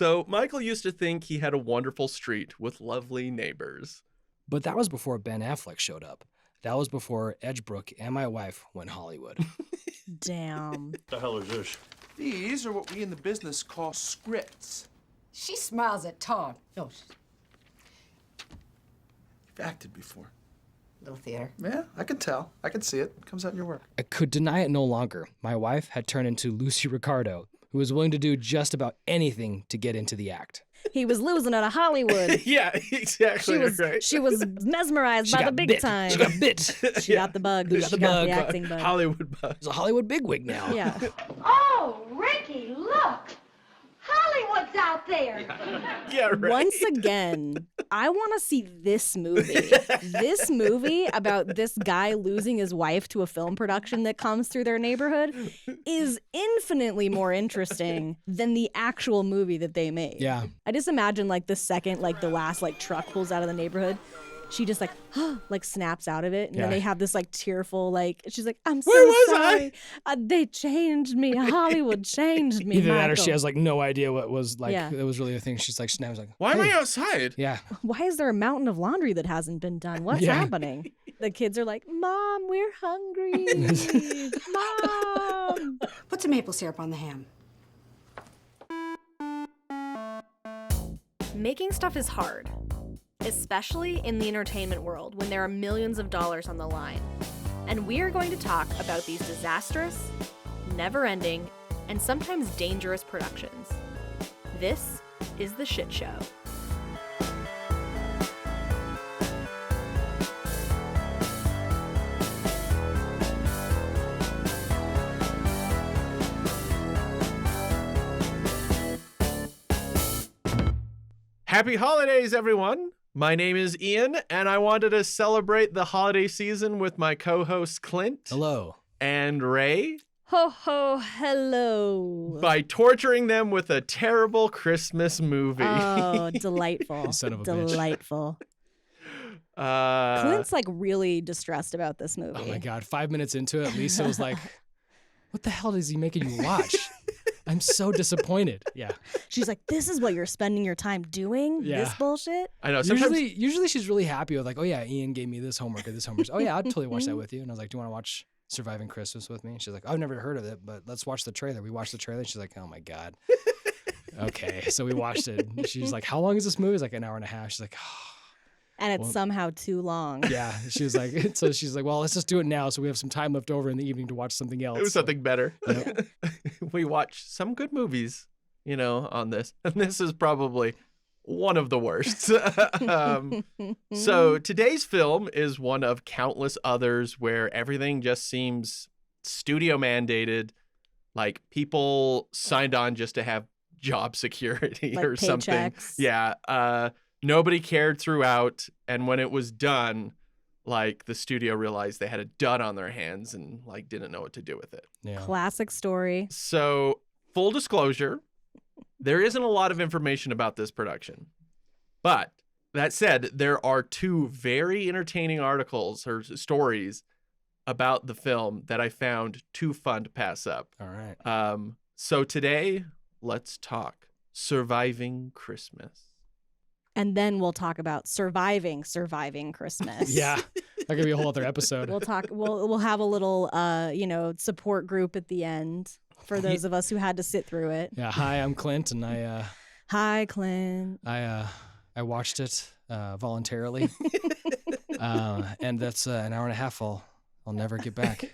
So Michael used to think he had a wonderful street with lovely neighbors. But that was before Ben Affleck showed up. That was before Edgebrook and my wife went Hollywood. Damn. The hell is this? These are what we in the business call scripts. She smiles at Tom. Oh, You've acted before. little theater. Yeah, I can tell. I can see it. It comes out in your work. I could deny it no longer. My wife had turned into Lucy Ricardo, who was willing to do just about anything to get into the act. He was losing out of Hollywood. Yeah, exactly. She was mesmerized by the big time. She got bit. She got the bug. She got the bug. the acting bug. Hollywood buzz. He's a Hollywood bigwig now. Yeah. Oh, Ricky, look! Hollywood's out there! Yeah, right. Once again, I want to see this movie. This movie about this guy losing his wife to a film production that comes through their neighborhood is infinitely more interesting than the actual movie that they made. Yeah. I just imagine like the second, like the last like truck pulls out of the neighborhood, she just like, like snaps out of it. And then they have this like tearful, like, she's like, I'm so Where was sorry. They changed me. Hollywood changed me. Either that or Michael. she has like no idea what was like, Yeah. it was really a thing. She's like, snaps like, Why am hey. I outside? Yeah. Why is there a mountain of laundry that hasn't been done? What's Yeah. happening? The kids are like, Mom, we're hungry. Mom. Put some maple syrup on the ham. Making stuff is hard, especially in the entertainment world when there are millions of dollars on the line. And we are going to talk about these disastrous, never-ending, and sometimes dangerous productions. This is The Shit Show. Happy holidays, everyone. My name is Ian, and I wanted to celebrate the holiday season with my co-hosts Clint Hello. and Ray Ho, ho, hello. by torturing them with a terrible Christmas movie. Oh, delightful. You son of a bitch. Delightful. Clint's like really distressed about this movie. Oh my God. 5 minutes into it, Lisa was like, what the hell is he making you watch? I'm so disappointed. Yeah. She's like, this is what you're spending your time doing? Yeah. This bullshit? I know. Sometimes Usually she's really happy with like, oh yeah, Ian gave me this homework or this homework. Oh yeah, I'd totally watch that with you. And I was like, do you want to watch Surviving Christmas with me? And she's like, I've never heard of it, but let's watch the trailer. We watched the trailer. She's like, oh my God. Okay. So we watched it. She's like, how long is this movie? It's like an hour and a half. She's like, oh. And it's somehow too long. Yeah. She was like, so she's like, well, let's just do it now. So we have some time left over in the evening to watch something else. it was something better. Yep. We watch some good movies, on this. And this is probably one of the worst. So today's film is one of countless others where everything just seems studio mandated, like people signed on just to have job security Like or something. paychecks. Yeah. Nobody cared throughout. And when it was done, like the studio realized they had a dud on their hands and like didn't know what to do with it. Yeah. Classic story. So, full disclosure, there isn't a lot of information about this production. But that said, there are two very entertaining articles or stories about the film that I found too fun to pass up. All right. So today, let's talk Surviving Christmas. And then we'll talk about surviving Christmas. Yeah. That could be a whole other episode. We'll have a little support group at the end for those of us who had to sit through it. Yeah. Hi, I'm Clint, and Hi, Clint. I watched it voluntarily, and that's an hour and a half I'll never get back.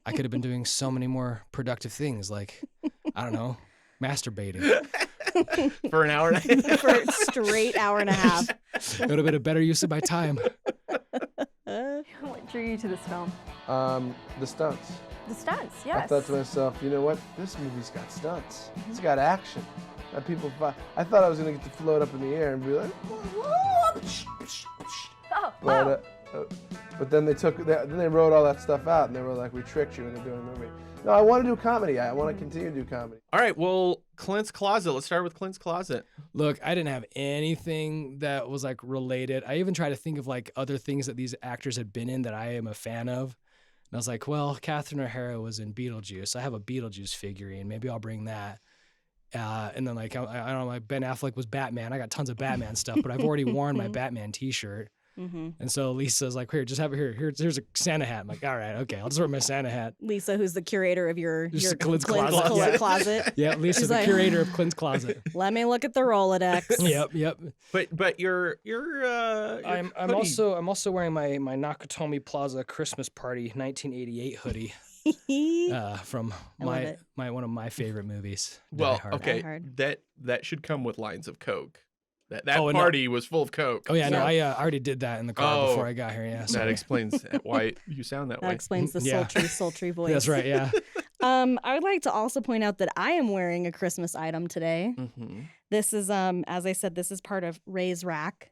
I could have been doing so many more productive things, like, I don't know, masturbating. For an hour and a half. For a straight hour and a half. It would have been a better use of my time. What drew you to this film? The stunts. The stunts, I yes. thought to myself, you know what? This movie's got stunts. It's got action. That people I thought I was gonna get to float up in the air and be like, but then they wrote all that stuff out and they were like, we tricked you into doing a movie. No, I want to do comedy. I want to continue to do comedy. All right, well, Clint's Closet. Let's start with Clint's Closet. Look, I didn't have anything that was like related. I even tried to think of like other things that these actors had been in that I am a fan of. And I was like, well, Catherine O'Hara was in Beetlejuice. I have a Beetlejuice figurine. Maybe I'll bring that. And then like I don't know, like Ben Affleck was Batman. I got tons of Batman stuff, but I've already worn my Batman T-shirt. And so Lisa's like, here, just have it here. Here's a Santa hat. I'm like, all right, okay, I'll just wear my Santa hat. Lisa, who's the curator of your Clint's closet. closet. Yeah, Lisa's She's the like, curator of Clint's closet. Let me look at the Rolodex. Yep. But your I'm hoodie- also wearing my Nakatomi Plaza Christmas Party 1988 hoodie from I love it. one of my favorite movies. Die well, Hard. okay, Die Hard. that should come with lines of Coke. That Oh, and party was full of Coke. Oh yeah, no, Yeah. I already did that in the car Oh, before I got here. Yeah, That sorry. explains why you sound that That way. explains the Yeah. sultry voice. That's right. Yeah. I would like to also point out that I am wearing a Christmas item today. Mm-hmm. This is as I said, this is part of Ray's rack.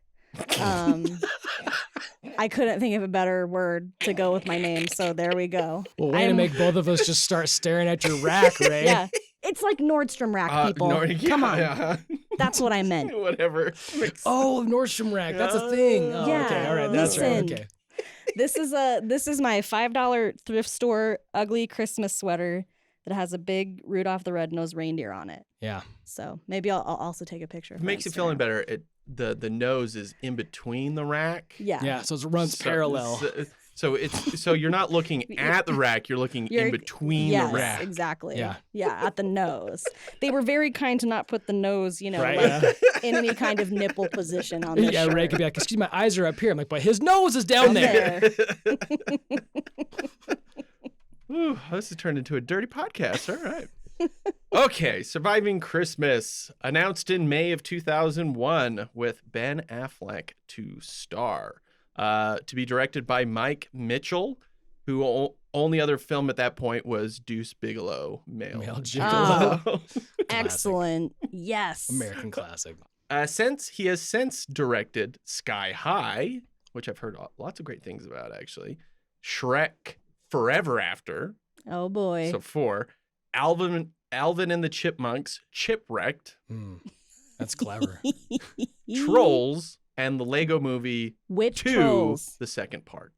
I couldn't think of a better word to go with my name, so there we go. Well, way to I'm- make both of us just start staring at your rack, Ray. Yeah. It's like Nordstrom rack, people. Come on. Yeah. That's what I meant. Whatever. Oh, Nordstrom rack. That's a thing. Oh, Yeah, okay. All right. That's right. listen. Okay. This is my $5 thrift store ugly Christmas sweater that has a big Rudolph the Red-Nosed Reindeer on it. Yeah. So maybe I'll also take a picture. If it makes you feeling better, the nose is in between the rack. Yeah. Yeah. So it runs parallel. So you're not looking at the rack, you're looking in between yes, the rack. Exactly. Yeah. Yeah, at the nose. They were very kind to not put the nose, Right, like in any kind of nipple position on this Yeah, shirt. Ray could be like, excuse me, my eyes are up here. I'm like, but his nose is down there. Ooh, this has turned into a dirty podcast. All right. Okay, Surviving Christmas, announced in May of 2001 with Ben Affleck to star. To be directed by Mike Mitchell, who only other film at that point was Deuce Bigelow, Male Gigolo. Excellent. Yes. American classic. Since he has since directed Sky High, which I've heard lots of great things about, actually. Shrek Forever After. Oh boy. So 4. Alvin and the Chipmunks, Chipwrecked. That's clever. Trolls, and the Lego Movie Which 2, Trolls? the second part.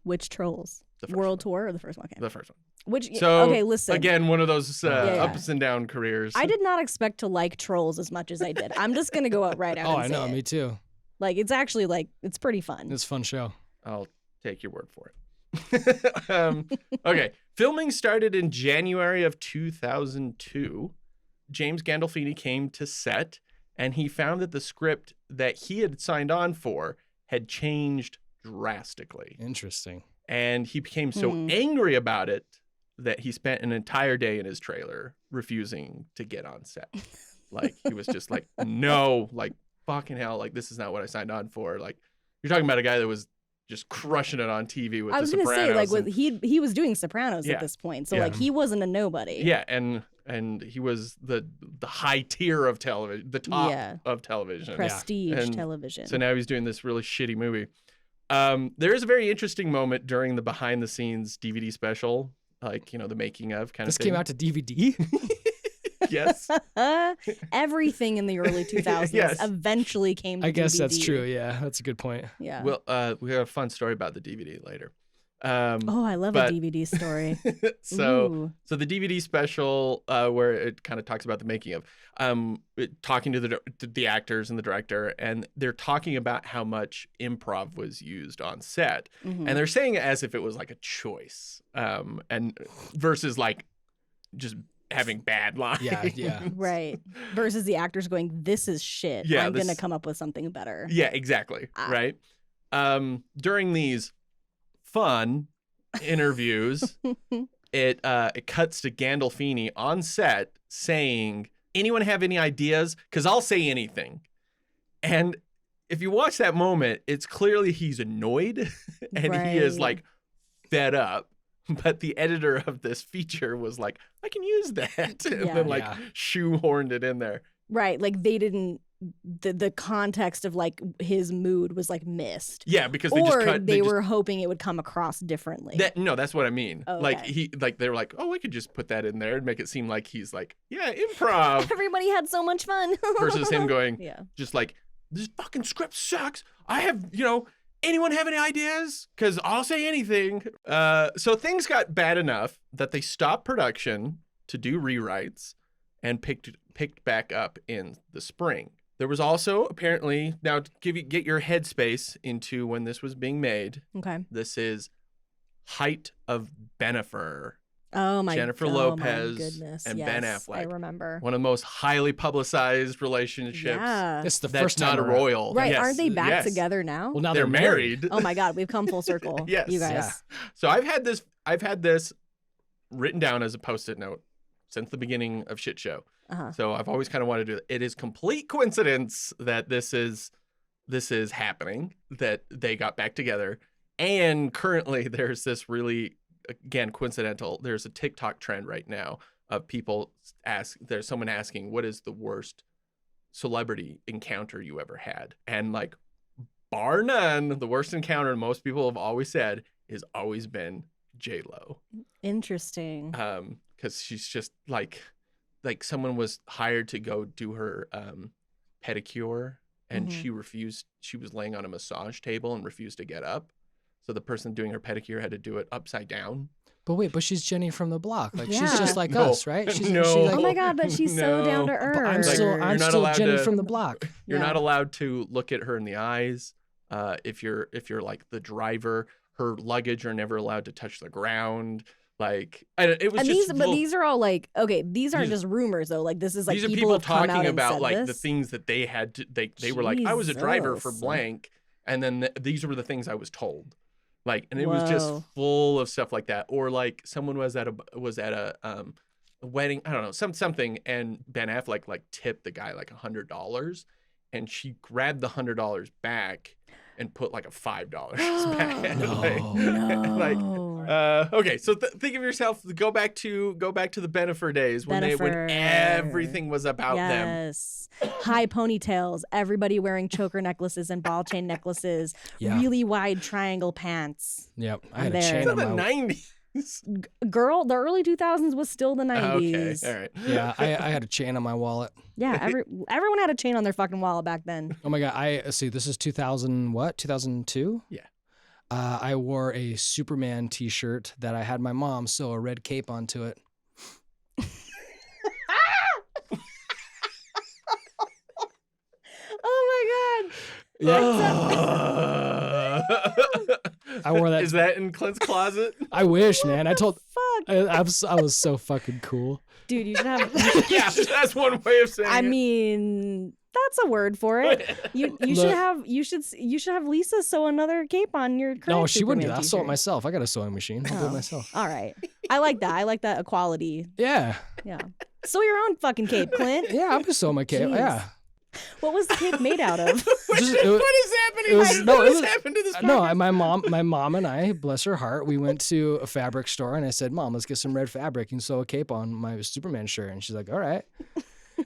Which Trolls? The first World Tour or the first one? Okay. The first one. Which So, okay, listen. again, one of those Yeah. ups and down careers. I did not expect to like Trolls as much as I did. I'm just gonna go out right out. Oh, and I say know. it. Me too. Like it's actually it's pretty fun. It's a fun show. I'll take your word for it. Okay. Filming started in January of 2002. James Gandolfini came to set, and he found that the script that he had signed on for had changed drastically. Interesting. And he became so angry about it that he spent an entire day in his trailer refusing to get on set. Like, he was just like, no, like, fucking hell, like, this is not what I signed on for. Like, you're talking about a guy that was just crushing it on TV with I was The gonna say Sopranos. like he was doing Sopranos Yeah. at this point, so Yeah. like he wasn't a nobody. Yeah, and he was the high tier of television, the top Yeah. of television. Prestige And television. So now he's doing this really shitty movie. There is a very interesting moment during the behind the scenes DVD special, like, you know, the making of kind This of thing. came out to DVD. Yes. Everything in the early 2000s Yes. eventually came to I guess that's DVD. true. Yeah, that's a good point. Yeah. Well, we have a fun story about the DVD later. Oh, I love but- a DVD story. So Ooh. the DVD special where it kind of talks about the making of talking to the actors and the director, and they're talking about how much improv was used on set, Mhm. and they're saying it as if it was like a choice, and versus like just having bad lines. Yeah. Right. Versus the actors going, "This is shit. Yeah, I'm this- gonna come up with something better." Yeah, exactly. Ah. Right. During these fun interviews, it cuts to Gandolfini on set saying, "Anyone have any ideas? Because I'll say anything." And if you watch that moment, it's clearly he's annoyed and he is Right. like fed up. But the editor of this feature was like, "I can use that," and Yeah. then like Yeah. shoehorned it in there. Right. Like they didn't. The context of like his mood was like missed. Yeah, because they Or just cut. they just- were hoping it would come across differently. No, that's what I mean. Like Okay. they were like, "Oh, we could just put that in there and make it seem like he's like, yeah, improv," Everybody had so much fun. versus him going, Yeah. just like, "This fucking script sucks. I have, anyone have any ideas? Because I'll say anything." So things got bad enough that they stopped production to do rewrites and picked picked back up in the spring. There was also apparently, now to get your headspace into when this was being made, Okay. this is height of Bennifer. Oh my Jennifer oh my Lopez goodness. and yes, Ben Affleck. I remember. One of the most highly publicized relationships. Yeah. It's the That's first time not a around. royal. Right. Yes, Aren't they back yes. together now? Well, now They're married. Oh my God, we've come full circle. Yes. You guys. Yeah. So I've had this written down as a Post-it note since the beginning of Shit Show. Uh-huh. So I've always kind of wanted to do it. It is complete coincidence that this is happening, that they got back together. And currently there's this really, again, coincidental, there's a TikTok trend right now of people there's someone asking, what is the worst celebrity encounter you ever had? And like, bar none, the worst encounter most people have always said is always been J-Lo. Interesting. Because she's just like someone was hired to go do her pedicure, and Mhm. she refused. She was laying on a massage table and refused to get up. So the person doing her pedicure had to do it upside down. But she's Jenny from the block. Like she's Yeah. just like No. us, right? She's No. like, Oh my God, but she's so down to No. earth. but I'm Like, still you're not still allowed Jenny to- from the block. You're Yeah. not allowed to look at her in the eyes. If you're like the driver, her luggage are never allowed to touch the ground. Like it was And just these are all like, okay, these aren't These- just rumors though. Like this is like these are people people have come out talking and about said like the this. things that they had to they were like, I was a driver for Jesus. blank, and then these were the things I was told. Like, and it was just Whoa. full of stuff like that. Or like someone was at a wedding, I don't know, something, and Ben Affleck like tipped the guy like $100, and she grabbed the $100 back and put like a $5 back. No. Like, No. okay, so think of yourself. Go back to the Bennifer days when Bennifer. everything was about them. Yes. High ponytails, everybody wearing choker necklaces and ball chain necklaces, Yeah. really wide triangle pants. Yep. I I'm had a there. chain It's on in the my 90s. Girl, the early 2000s was still the 90s. Okay, all right. yeah. I had a chain on my wallet. Yeah, everyone had a chain on their fucking wallet back then. Oh my God. I see. This is 2000. What? 2002. Yeah. I wore a Superman T-shirt that I had my mom sew a red cape onto it. Oh my God. I wore that. Is that in Clint's closet? I wish, man. I told. Fuck. I was so fucking cool. Dude, you should have. Yeah, that's one way of saying I it. mean, that's a word for it. You should have Lisa sew another cape on your current No, she wouldn't do Superman that. I'll sew it t-shirt. myself. I got a sewing machine. I'll do Oh. it myself. All right. I like that. I like that equality. Yeah. Yeah. Sew your own fucking cape, Clint. Yeah. I'm just sewing my cape. Jeez. Yeah. What was the cape made out of? Just- it- What is happening? it was- What it has was- happened to this? No, podcast? my mom and I, bless her heart, we went to a fabric store and I said, Mom, let's get some red fabric and sew a cape on my Superman shirt. And she's like, all right.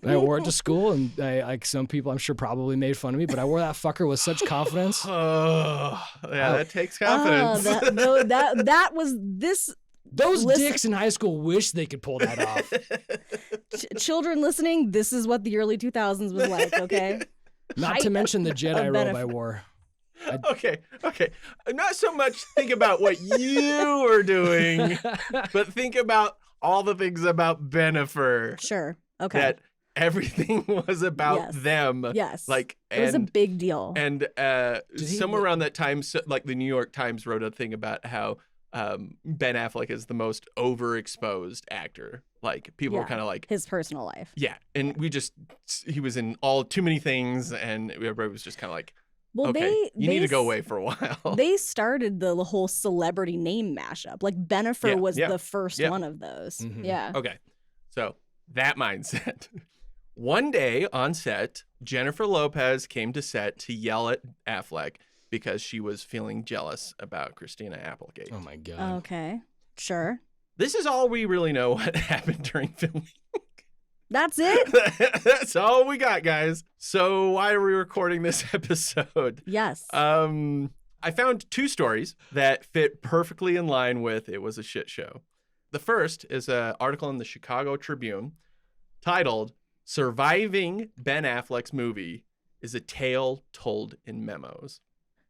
And I wore it to school, and like some people, I'm sure, probably made fun of me, but I wore that fucker with such confidence. Oh, yeah, that takes Oh, confidence. that was this. Those Listen- dicks in high school wish they could pull that off. Children listening, this is what the early 2000s was like, okay? Not to mention the Jedi robe I benefit. wore. Okay. Not so much think about what you were doing, but think about all the things about Bennifer. Sure. Okay. That everything was about Yes. them. Yes. Like, it was a and big deal. and he- somewhere around that time, like the New York Times wrote a thing about how Ben Affleck is the most overexposed actor. Like people were Yeah. kind of like, His personal life. yeah, and he was in too many things, and everybody was just kind of like, Well, okay, you need to go s- away for a while. They started the whole celebrity name mashup. Like Bennifer Yeah, was yeah, the first yeah. one of those. Mhm. Yeah. Okay, so that mindset. One day on set, Jennifer Lopez came to set to yell at Affleck because she was feeling jealous about Christina Applegate. Oh my God. Okay. Sure. This is all we really know what happened during filming. That's it? That's all we got, guys. So why are we recording this episode? Yes. I found two stories that fit perfectly in line with it was a shit show. The first is an article in the Chicago Tribune titled "Surviving Ben Affleck's Movie is a Tale Told in Memos."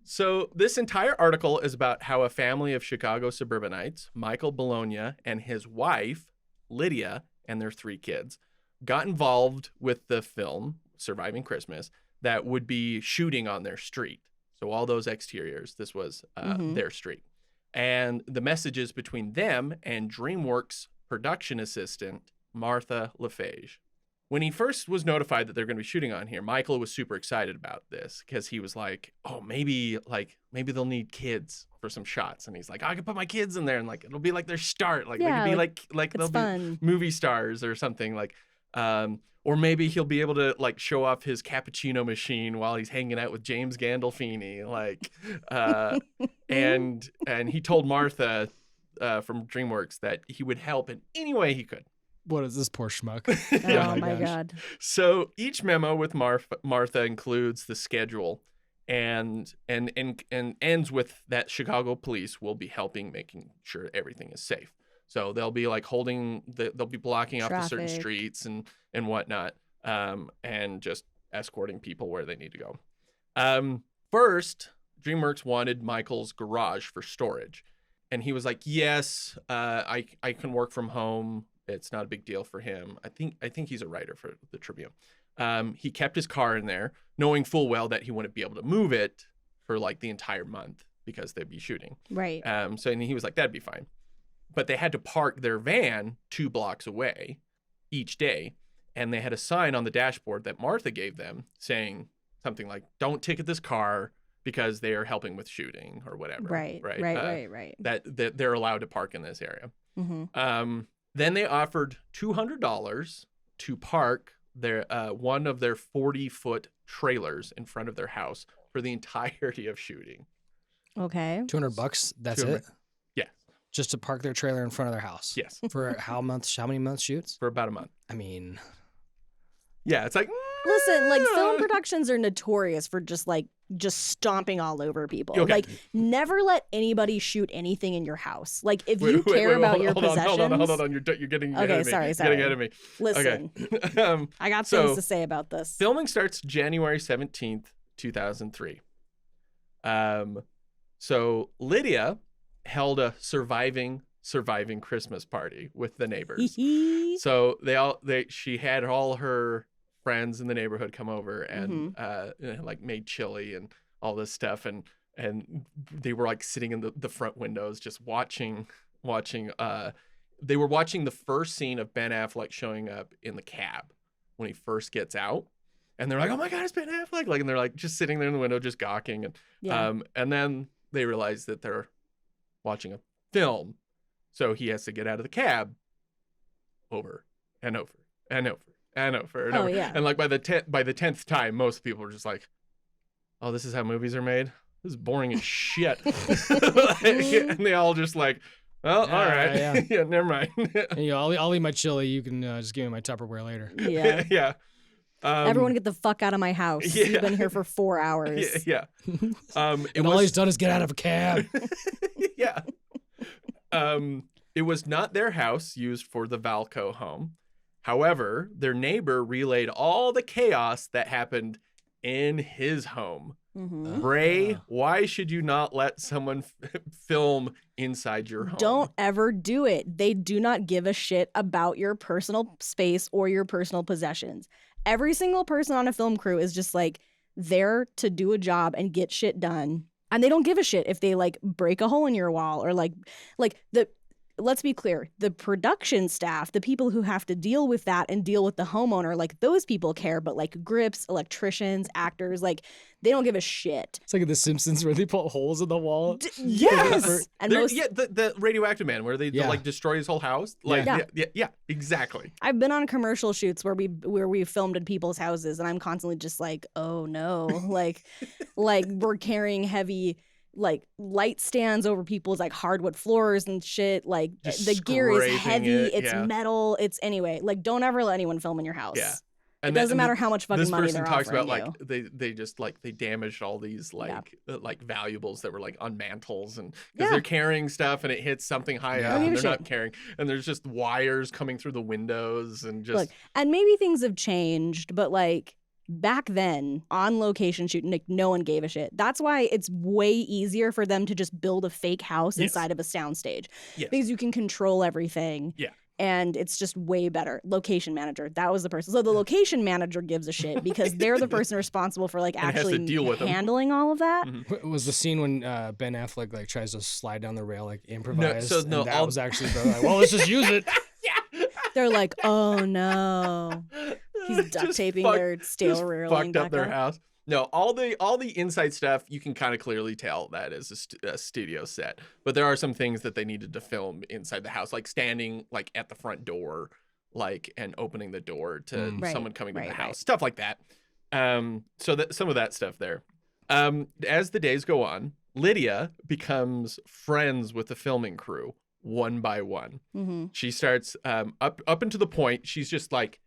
So this entire article is about how a family of Chicago suburbanites, Michael Bologna and his wife, Lydia, and their 3 kids, got involved with the film Surviving Christmas that would be shooting on their street. So all those exteriors, this was their street. And the messages between them and DreamWorks production assistant, Martha LaFage. When he first was notified that they're going to be shooting on here, Michael was super excited about this because he was like, oh, maybe they'll need kids for some shots. And he's like, I can put my kids in there and like, it'll be like their start. Like, Yeah, they could be like they'll fun. be movie stars or something like, or maybe he'll be able to like show off his cappuccino machine while he's hanging out with James Gandolfini. Like, and he told Martha from DreamWorks that he would help in any way he could. What is this poor schmuck? Oh my God. So each memo with Martha includes the schedule and ends with that Chicago police will be helping making sure everything is safe. So they'll be like they'll be blocking off the certain Traffic. streets and whatnot, and just escorting people where they need to go. First, DreamWorks wanted Michael's garage for storage. And he was like, yes, I can work from home. It's not a big deal for him. I think he's a writer for the Tribune. He kept his car in there, knowing full well that he wouldn't be able to move it for like the entire month because they'd be shooting. Right. So and he was like, that'd be fine. But they had to park their van 2 blocks away each day. And they had a sign on the dashboard that Martha gave them saying something like, don't ticket this car because they are helping with shooting or whatever. Right. That they're allowed to park in this area. Mm-hmm. Then they offered $200 to park their one of their 40-foot trailers in front of their house for the entirety of shooting. Okay. $200. That's $200. it. Yeah. Just to park their trailer in front of their house. Yes. For how many months shoots? For about a month. I mean, Yeah, it's like Listen, like film productions are notorious for just stomping all over people. Okay. Like never let anybody shoot anything in your house. Like if you care about your possessions. Hold on. You're getting ahead of me. sorry. You're getting ahead of me. Listen, Okay. I got so- things to say about this. Filming starts January 17th, 2003. So Lydia held a surviving Christmas party with the neighbors. So she had all her friends in the neighborhood come over and like made chili and all this stuff, and they were like sitting in the front windows just watching. They were watching the first scene of Ben Affleck showing up in the cab when he first gets out, and they're like, "Oh my God, it's Ben Affleck!" Like, and they're like just sitting there in the window just gawking, and then they realize that they're watching a film, so he has to get out of the cab over and over and over and over and over. Yeah. And like by the 10th time, most people are just like, "Oh, this is how movies are made. This is boring as shit." And they all just like, "Well, all right, yeah, never mind." I'll eat my chili. You can just give me my Tupperware later. Yeah. Yeah. Everyone get the fuck out of my house. Yeah. You've been here for 4 hours. Yeah. And all he's done is get out of a cab. Yeah. It was not their house used for the Valco home. However, their neighbor relayed all the chaos that happened in his home. Mm-hmm. Ray, why should you not let someone film inside your home? Don't ever do it. They do not give a shit about your personal space or your personal possessions. Every single person on a film crew is just like there to do a job and get shit done. And they don't give a shit if they like break a hole in your wall or let's be clear, the production staff, the people who have to deal with that and deal with the homeowner, like those people care, but like grips, electricians, actors, like they don't give a shit. It's like in The Simpsons where they put holes in the wall. Yes. And the radioactive man where they like destroy his whole house. Like yeah, exactly. I've been on commercial shoots where we filmed in people's houses and I'm constantly just like, oh no, like we're carrying heavy like light stands over people's like hardwood floors and shit. Like Just the gear is scraping heavy, it's yeah. metal, it's anyway. Like don't ever let anyone film in your house. Yeah. It doesn't matter how much fucking money this they're person talks offering about you. like they just like they damaged all these like valuables that were like on mantles and because Yeah. they're carrying stuff and it hits something high Yeah. up Don't and give they're a not shit. carrying and there's just wires coming through the windows and just Look, and maybe things have changed, but like back then on location shooting, like no one gave a shit. That's why it's way easier for them to just build a fake house Yes. inside of a soundstage Yes. because you can control everything. Yeah. And it's just way better. Location manager. That was the person. So the location manager gives a shit because they're the person responsible for like And has to actually deal with 'em. handling all of that. Was the scene when Ben Affleck like tries to slide down the rail, like improvise? so and no, that was actually like, well, let's just use it. They're like, oh no. He's duct Just taping fuck- their stale just railing fucked up back their up. house. No, all the inside stuff you can kind of clearly tell that is a studio set. But there are some things that they needed to film inside the house, like standing like at the front door, like and opening the door to Right, someone coming to the right, house, right. stuff like that. So that some of that stuff there. As the days go on, Lydia becomes friends with the filming crew one by one. Mm-hmm. She starts up until the point she's just like,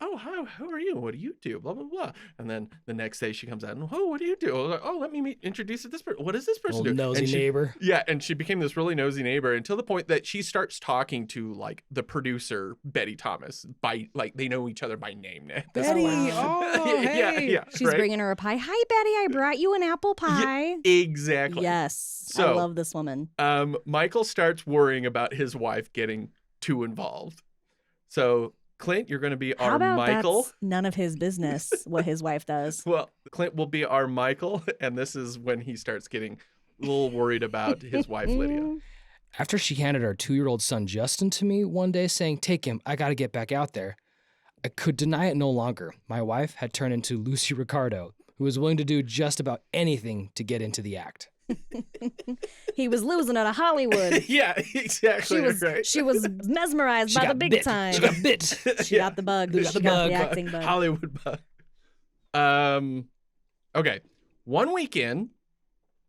oh, how are you? What do you do? Blah, blah, blah. And then the next day she comes out and, oh, what do you do? Like, oh, let me introduce you to this person. What does this person Old do? nosy And she- neighbor. Yeah, and she became this really nosy neighbor until the point that she starts talking to like the producer, Betty Thomas, by like they know each other by name now. Betty, wow. oh, hey. yeah, She's right? bringing her a pie. Hi, Betty. I brought you an apple pie. Exactly. Yes. I So- love this woman. Michael starts worrying about his wife getting too involved. So Clint, you're going to be How our about Michael. that's none of his business what his wife does? Well, Clint will be our Michael, and this is when he starts getting a little worried about his wife, Lydia. After she handed our 2-year-old son Justin to me one day saying, take him, I got to get back out there, I could deny it no longer. My wife had turned into Lucy Ricardo, who was willing to do just about anything to get into the act. He was losing it at Hollywood. Yeah, exactly. right. She was mesmerized She by the got big bit. time. She got bit. She got the bug. Got She the got the bug. acting bug. Hollywood bug. Okay. One weekend,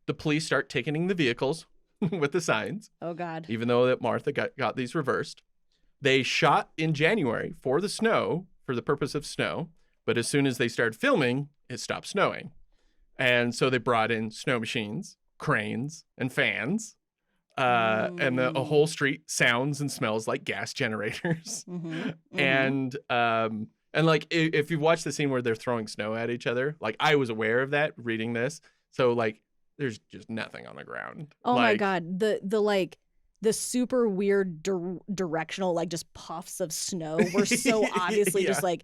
the police start ticketing the vehicles with the signs, Oh God. even though that Martha got these reversed. They shot in January for the snow, for the purpose of snow, but as soon as they started filming, it stopped snowing. And so they brought in snow machines, cranes, and fans. And a whole street sounds and smells like gas generators. Mm-hmm. And like if you watch the scene where they're throwing snow at each other, like I was aware of that reading this. So like there's just nothing on the ground. Oh my Like, God. The super weird directional like just puffs of snow were so obviously Yeah. just like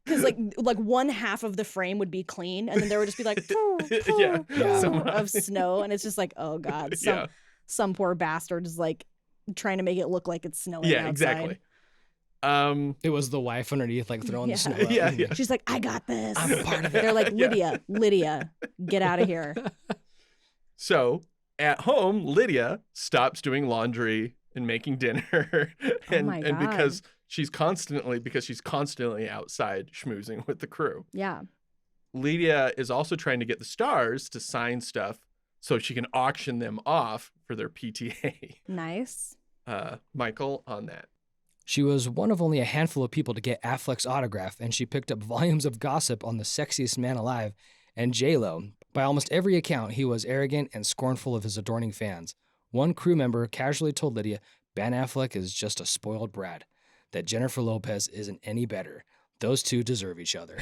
because like one half of the frame would be clean and then there would just be like pooh, pooh, Yeah. pooh Somehow. of snow and it's just like oh God Yeah. some poor bastard is like trying to make it look like it's snowing Yeah, outside. exactly. It was the wife underneath, like throwing Yeah. the snow out. Yeah. She's like I got this. I'm a part of it. They're like Yeah. Lydia, get out of here. So at home, Lydia stops doing laundry and making dinner, and my and God. because she's constantly outside schmoozing with the crew. Yeah. Lydia is also trying to get the stars to sign stuff so she can auction them off for their PTA. Nice. Michael, on that. She was one of only a handful of people to get Affleck's autograph, and she picked up volumes of gossip on the sexiest man alive and J-Lo. By almost every account, he was arrogant and scornful of his adoring fans. One crew member casually told Lydia, Ben Affleck is just a spoiled brat, that Jennifer Lopez isn't any better. Those two deserve each other.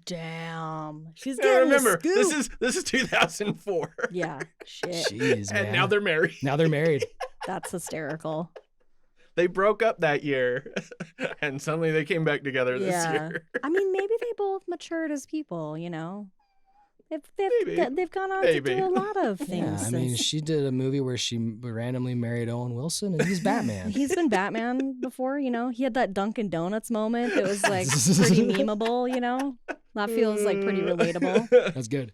Damn. She's Now getting remember, the scoop. this is 2004. Yeah. Shit. Jeez, man. And now they're married. Now they're married. That's hysterical. They broke up that year, and suddenly they came back together this Yeah. year. I mean, maybe they both matured as people, you know? Maybe. They've gone on Maybe. to do a lot of Yeah, things. I mean, since- she did a movie where she randomly married Owen Wilson, and he's Batman. He's been Batman before, you know? He had that Dunkin' Donuts moment that was like pretty memeable, you know? That feels like pretty relatable. That's good.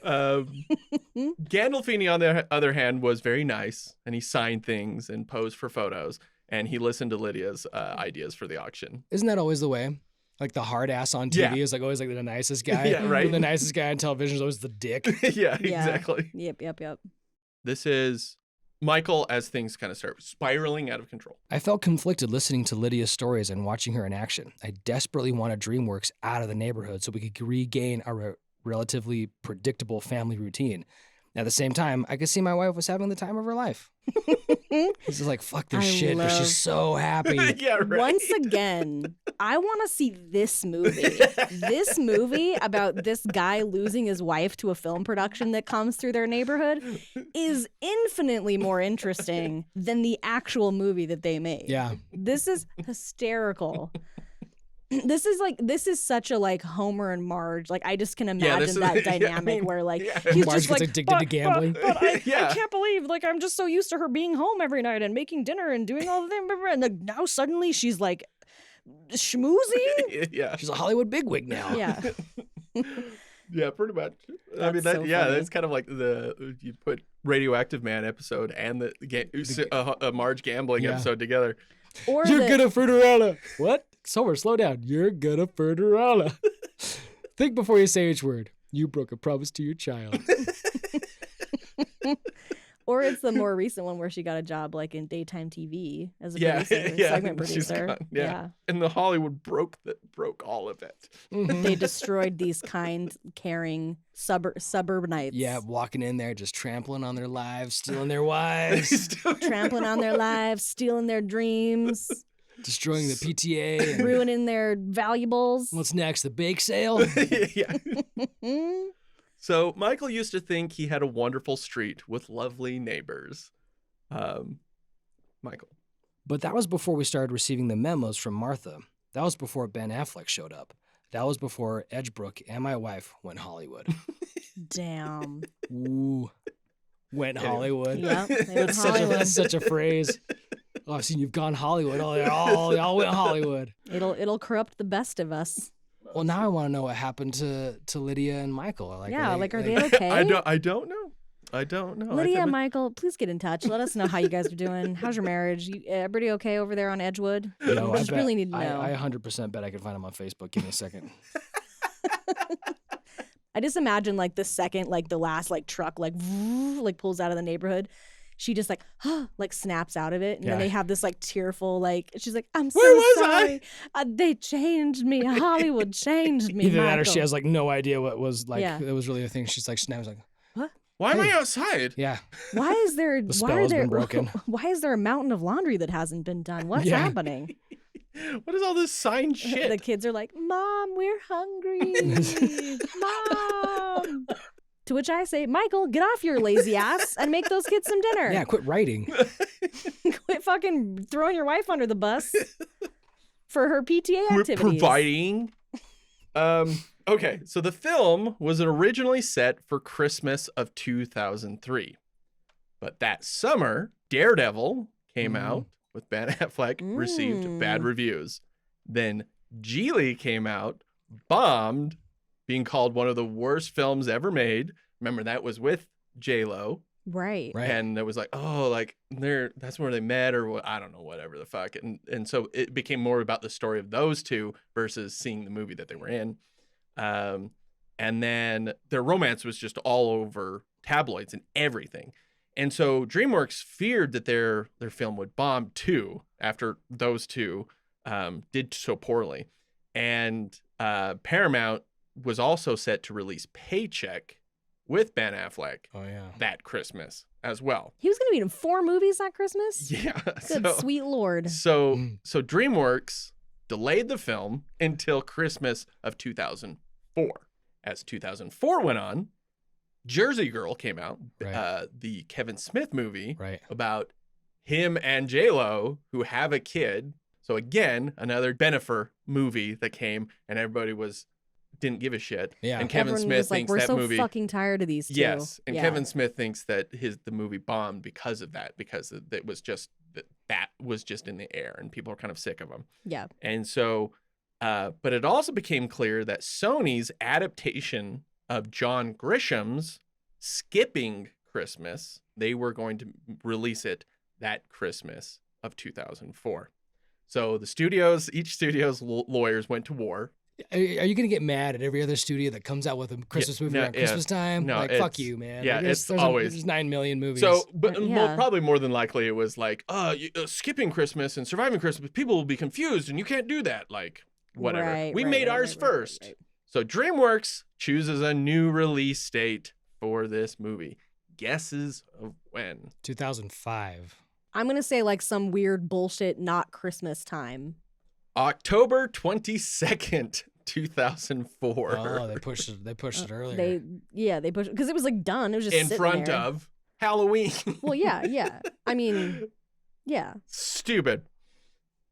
Gandolfini, on the other hand, was very nice, and he signed things and posed for photos, and he listened to Lydia's ideas for the auction. Isn't that always the way? Like the hard ass on TV Yeah. is like always like the nicest guy. Yeah, right. Or the nicest guy on television is always the dick. Yeah, Yeah. exactly. Yep. This is Michael as things kind of start spiraling out of control. I felt conflicted listening to Lydia's stories and watching her in action. I desperately wanted DreamWorks out of the neighborhood so we could regain our relatively predictable family routine. At the same time, I could see my wife was having the time of her life. He's just like, fuck this I shit, but love- she's so happy. Yeah, right. Once again, I want to see this movie. This movie about this guy losing his wife to a film production that comes through their neighborhood is infinitely more interesting than the actual movie that they made. Yeah. This is hysterical. This is such a like Homer and Marge. Like I just can imagine this is- that yeah, I dynamic mean, where like yeah. he's Marge just gets like addicted to gambling. But I Yeah. can't believe like I'm just so used to her being home every night and making dinner and doing all the things. And like, now suddenly she's like schmoozing. Yeah. She's a Hollywood bigwig now. Yeah. Yeah, pretty much. I mean, That's so yeah, funny. that's kind of like you put Radioactive Man episode and the Marge gambling Yeah. episode together. Or You're the, good at Fruiterella. What? Somer, slow down. You're good at Fruiterella. Think before you say each word. You broke a promise to your child. or it's the more recent one where she got a job like in daytime TV as a Yeah, producer, yeah, segment she's producer. gone, yeah. And the Hollywood broke all of it. Mhm. They destroyed these kind, caring suburbanites. Yeah, walking in there, just trampling on their lives, stealing their wives, Trampling on their lives, stealing their dreams, destroying the PTA. and- ruining their valuables. What's next? The bake sale? Yeah. So Michael used to think he had a wonderful street with lovely neighbors. Michael. But that was before we started receiving the memos from Martha. That was before Ben Affleck showed up. That was before Edgebrook and my wife went Hollywood. Damn. Ooh. Went Anyway. Hollywood. Yeah, they went That's such, a, Hollywood. that's such a phrase. Oh, I've seen you've gone Hollywood. Oh, y'all went Hollywood. It'll corrupt the best of us. Well, now I want to know what happened to Lydia and Michael. Like, Are they okay? I don't know. I don't know. Lydia and Michael, please get in touch. Let us know how you guys are doing. How's your marriage? Everybody okay over there on Edgewood? Yo, We I just bet- really need to know. I 100% bet I could find them on Facebook. Give me a second. I just imagine like the second, like the last like truck like pulls out of the neighborhood. She just like like snaps out of it, and Yeah. then they have this like tearful like she's like, I'm so Where was I?" sorry. They changed me. Hollywood changed me. Either that or she Michael." has like no idea what was like. Yeah. It was really a thing. She's like snaps like, Why am I Hey. outside? yeah. Why is there? The why spell are has there? been broken. Why is there a mountain of laundry that hasn't been done? What's Yeah. happening? What is all this sign shit? The kids are like, Mom, we're hungry. Mom. To which I say, Michael, get off your lazy ass and make those kids some dinner. Yeah, quit writing. Quit fucking throwing your wife under the bus for her PTA We're activities. providing. Okay, so the film was originally set for Christmas of 2003. But that summer, Daredevil came out with Ben Affleck, received bad reviews. Then Geely came out, bombed, being called one of the worst films ever made. Remember, that was with J-Lo. Right. Right. And it was like, oh, like that's where they met or what, I don't know, whatever the fuck. And so it became more about the story of those two versus seeing the movie that they were in. And then their romance was just all over tabloids and everything. And so DreamWorks feared that their film would bomb too after those two did so poorly. And Paramount was also set to release Paycheck with Ben Affleck Oh yeah. that Christmas as well. He was going to be in 4 movies that Christmas? Yeah. Good sweet Lord. So Mm. DreamWorks delayed the film until Christmas of 2004. As 2004 went on, Jersey Girl came out, Right. the Kevin Smith movie Right. about him and J-Lo who have a kid. So again, another Bennifer movie that came and everybody didn't give a shit. Yeah. And Kevin Everyone Smith was like, thinks we're that so movie. fucking tired of these two. Yes, and Yeah. Kevin Smith thinks that the movie bombed because of that, because it was just that was just in the air, and people are kind of sick of him. Yeah. And so, but it also became clear that Sony's adaptation of John Grisham's Skipping Christmas, they were going to release it that Christmas of 2004. So each studio's lawyers went to war. Are you gonna get mad at every other studio that comes out with a Christmas movie no, around Christmas time? no, like, fuck it's- you, man. yeah, Like, it's there's always- there's 9 million movies. So, but Yeah. probably more than likely, it was like, skipping Christmas and surviving Christmas. People will be confused, and you can't do that. Like, whatever. Right, We right, made right, ours right, right, first. right. So DreamWorks chooses a new release date for this movie, guesses of when? 2005. I'm gonna say like some weird bullshit, not Christmas time. October 22nd, 2004. Oh, they pushed it. They pushed it earlier. They pushed because it was like done. It was just in sitting front there. of Halloween. Well, yeah. I mean, yeah. Stupid.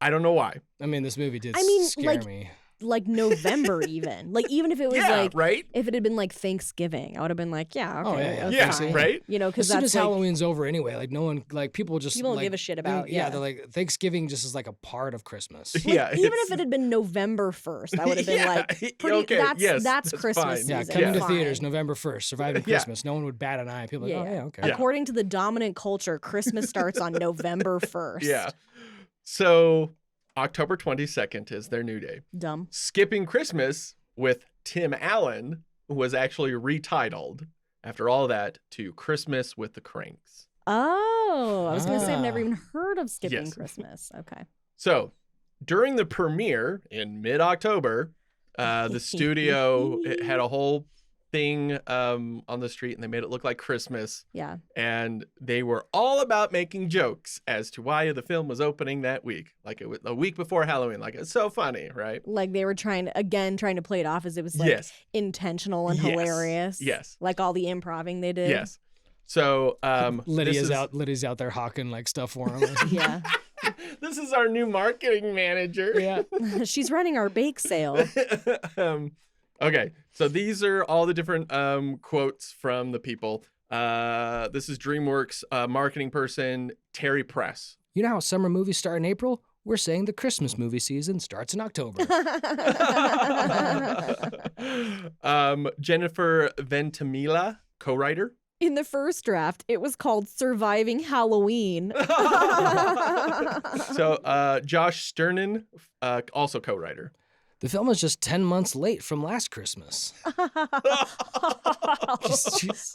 I don't know why. I mean, this movie did scare like, me. Like November even. Like even if it was Yeah, like right? if it had been like Thanksgiving, I would have been like, yeah, okay. Oh, yeah. that's Yeah, fine. right? You know, As because soon that's as like, Halloween's over anyway, like no one, like people just People don't like, give a shit about, Yeah, yeah. they're like Thanksgiving just is like a part of Christmas. Yeah. even it's- if it had been November 1st, I would have been Yeah, like, pretty, okay, that's that's Christmas fine. season. Yeah, Season, coming to Fine. theaters November 1st, Surviving Yeah. Christmas. No one would bat an eye. People are like, oh yeah, okay. Yeah. According to the dominant culture, Christmas starts on November 1st. Yeah. So October 22nd is their new day. Dumb. Skipping Christmas with Tim Allen was actually retitled after all that to Christmas with the Cranks. Oh, I was going to say I've never Ah. even heard of skipping Yes. Christmas. Okay. So during the premiere in mid-October, the studio it had a whole thing on the street and they made it look like Christmas. Yeah. And they were all about making jokes as to why the film was opening that week. Like it was a week before Halloween. Like it's so funny, right? Like they were trying to play it off as it was like Yes. intentional and Yes. hilarious. Yes. Like all the improving they did. Yes. So Lydia's this is- Lydia's out there hawking like stuff for him. Yeah. This is our new marketing manager. yeah. She's running our bake sale. Okay, so these are all the different quotes from the people. This is DreamWorks marketing person Terry Press. You know how summer movies start in April? We're saying the Christmas movie season starts in October. Jennifer Ventimiglia, co-writer. In the first draft, it was called Surviving Halloween. So Josh Sternin, also co-writer. The film is just 10 months late from last Christmas. Jeez.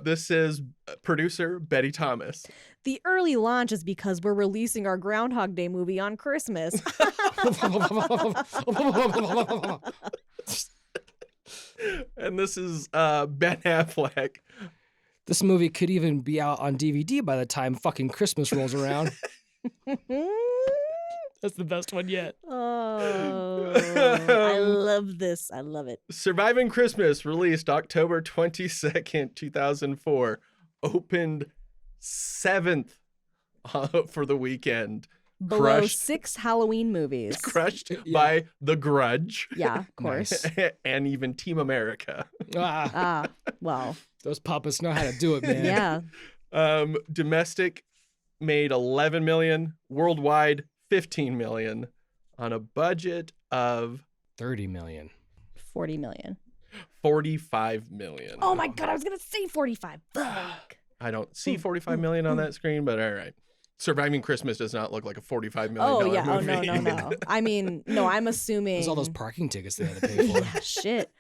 This is producer Betty Thomas. The early launch is because we're releasing our Groundhog Day movie on Christmas. And this is Ben Affleck. This movie could even be out on DVD by the time fucking Christmas rolls around. That's the best one yet. Oh, I love this. I love it. Surviving Christmas, released October 22nd, 2004, opened 7th for the weekend. Below Crushed. 6 Halloween movies. Crushed Yeah. by The Grudge. Yeah, of course. And even Team America. Ah, Ah, well, those puppets know how to do it, man. yeah. Domestic made 11 million, worldwide 15 million on a budget of 30 million. 40 million. 45 million. Oh my God, I was going to say 45. Fuck. I don't see 45 million on that screen, but all right. Surviving Christmas does not look like a $45 million Oh, yeah. movie. Oh, no. I mean, no, I'm assuming. There's all those parking tickets they had to pay for. Yeah, shit.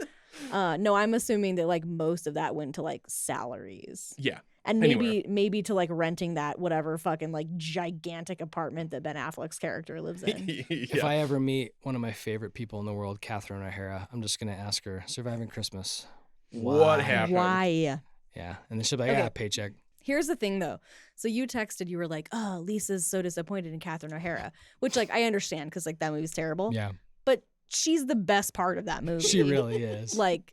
No, I'm assuming that like most of that went to like salaries. Yeah. And Anywhere. maybe to like renting that whatever fucking like gigantic apartment that Ben Affleck's character lives in. If I ever meet one of my favorite people in the world, Catherine O'Hara, I'm just going to ask her, Surviving Christmas. What why?" happened? Why? Yeah. And then she'll be like, Okay. yeah, paycheck. Here's the thing though. So you texted, you were like, oh, Lisa's so disappointed in Catherine O'Hara, which like I understand because like that movie's terrible. Yeah. But she's the best part of that movie. She really is. Like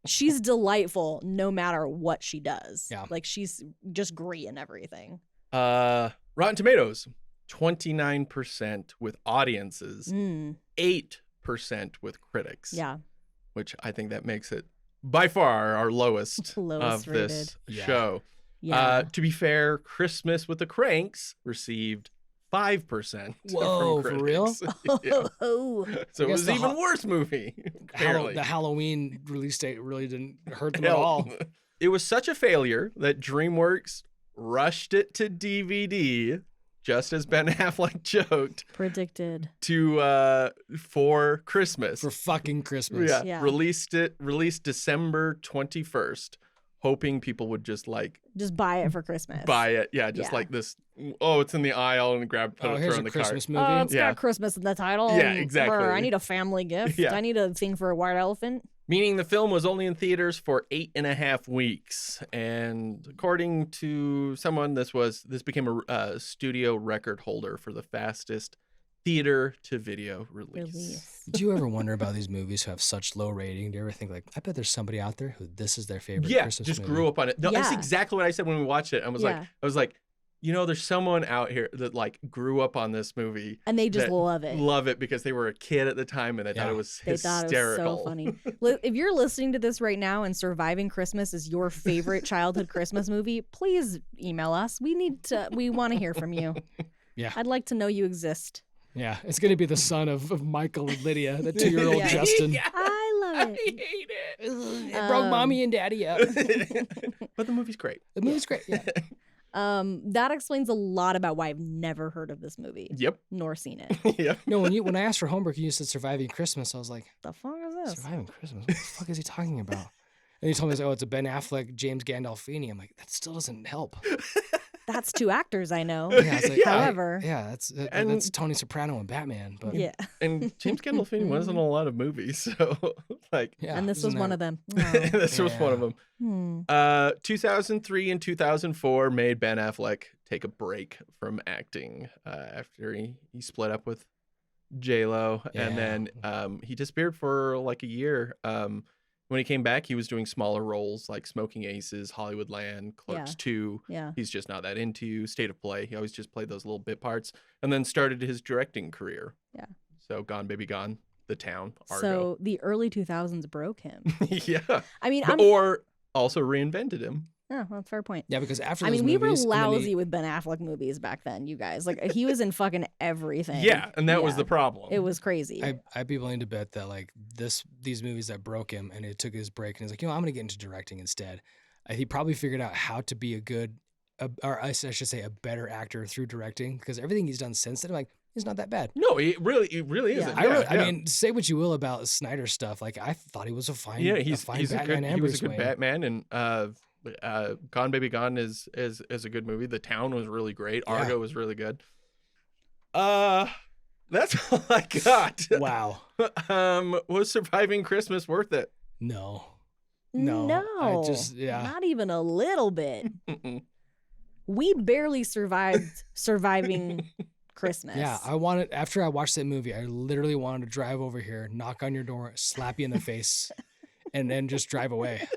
she's delightful no matter what she does. Yeah. Like she's just great in everything. Rotten Tomatoes, 29% with audiences, Mm, 8% with critics. yeah. Which I think that makes it by far our lowest, Lowest of this rated. Yeah. show. Yeah. To be fair, Christmas with the Cranks received 5% Whoa, from for real? critics. Yeah. Oh. So it guess was the even ho- worse movie. Apparently. The Halloween release date really didn't hurt them at Hell, all. It was such a failure that DreamWorks rushed it to DVD, just as Ben Affleck joked, Predicted. to for Christmas. For fucking Christmas. Yeah. Released December 21st, hoping people would just like Just buy it for Christmas. buy it. Yeah, just Yeah. like this. Oh, it's in the aisle and put Oh, it here's throw a in the Christmas cart. movie. It's Yeah. got Christmas in the title. Yeah, exactly. Brr, I need a family gift. Yeah. I need a thing for a white elephant. meaning the film was only in theaters for 8.5 weeks. And according to someone, this became a studio record holder for the fastest theater to video release. Do you ever wonder about these movies who have such low rating? Do you ever think like, I bet there's somebody out there who this is their favorite Christmas just movie? grew up on it. No, that's Yeah. exactly what I said when we watched it. I was like, there's someone out here that like grew up on this movie And they just that love it. Love it because they were a kid at the time and they thought it was They thought hysterical. it was so funny. If you're listening to this right now and Surviving Christmas is your favorite childhood Christmas movie, please email us. We want to hear from you. Yeah. I'd like to know you exist. Yeah, it's going to be the son of Michael and Lydia, the 2-year-old Yeah. Justin. I love I it. hate it. It broke mommy and daddy up. But the movie's great. The movie's great. Yeah. That explains a lot about why I've never heard of this movie. Yep. Nor seen it. Yep. No, when I asked for homework, you said Surviving Christmas. I was like, The fuck is this? Surviving Christmas? What the fuck is he talking about? And he told me, it's a Ben Affleck, James Gandolfini. I'm like, that still doesn't help. That's 2 actors I know. Yeah, I was like, However, that's Tony Soprano and Batman. But yeah. And James Gandolfini wasn't in a lot of movies, so like, yeah, And this was isn't one that- of them. this was one of them. Hmm. 2003 and 2004 made Ben Affleck take a break from acting after he split up with J-Lo, and then he disappeared for like a year. When he came back, he was doing smaller roles like Smoking Aces, Hollywoodland, Clerks 2. Yeah. He's just not that into State of Play. He always just played those little bit parts, and then started his directing career. Yeah. So Gone Baby Gone, The Town, Argo. So the early 2000s broke him. Yeah. I mean, Or also reinvented him. Oh, well, fair point. Yeah, because after I those mean, we were movies, and then lousy with Ben Affleck movies back then, you guys. Like, he was in fucking everything. Yeah, and that was Yeah. the problem. It was crazy. I'd be willing to bet that like these movies that broke him, and it took his break, and he's like, I'm gonna get into directing instead. He probably figured out how to be or I should say, a better actor through directing, because everything he's done since then, like, he's not that bad. No, it really isn't. I mean, say what you will about Snyder stuff. Like, I thought he was a fine, he's fine a Batman good, and he was Bruce a good Wayne. Batman, and Gone Baby Gone is a good movie. The Town was really great. Argo was really good. That's all I got. Wow. Was Surviving Christmas worth it? No. No. I just Not even a little bit. Mm-mm. We barely survived surviving Christmas. Yeah, after I watched that movie, I literally wanted to drive over here, knock on your door, slap you in the face, and then just drive away.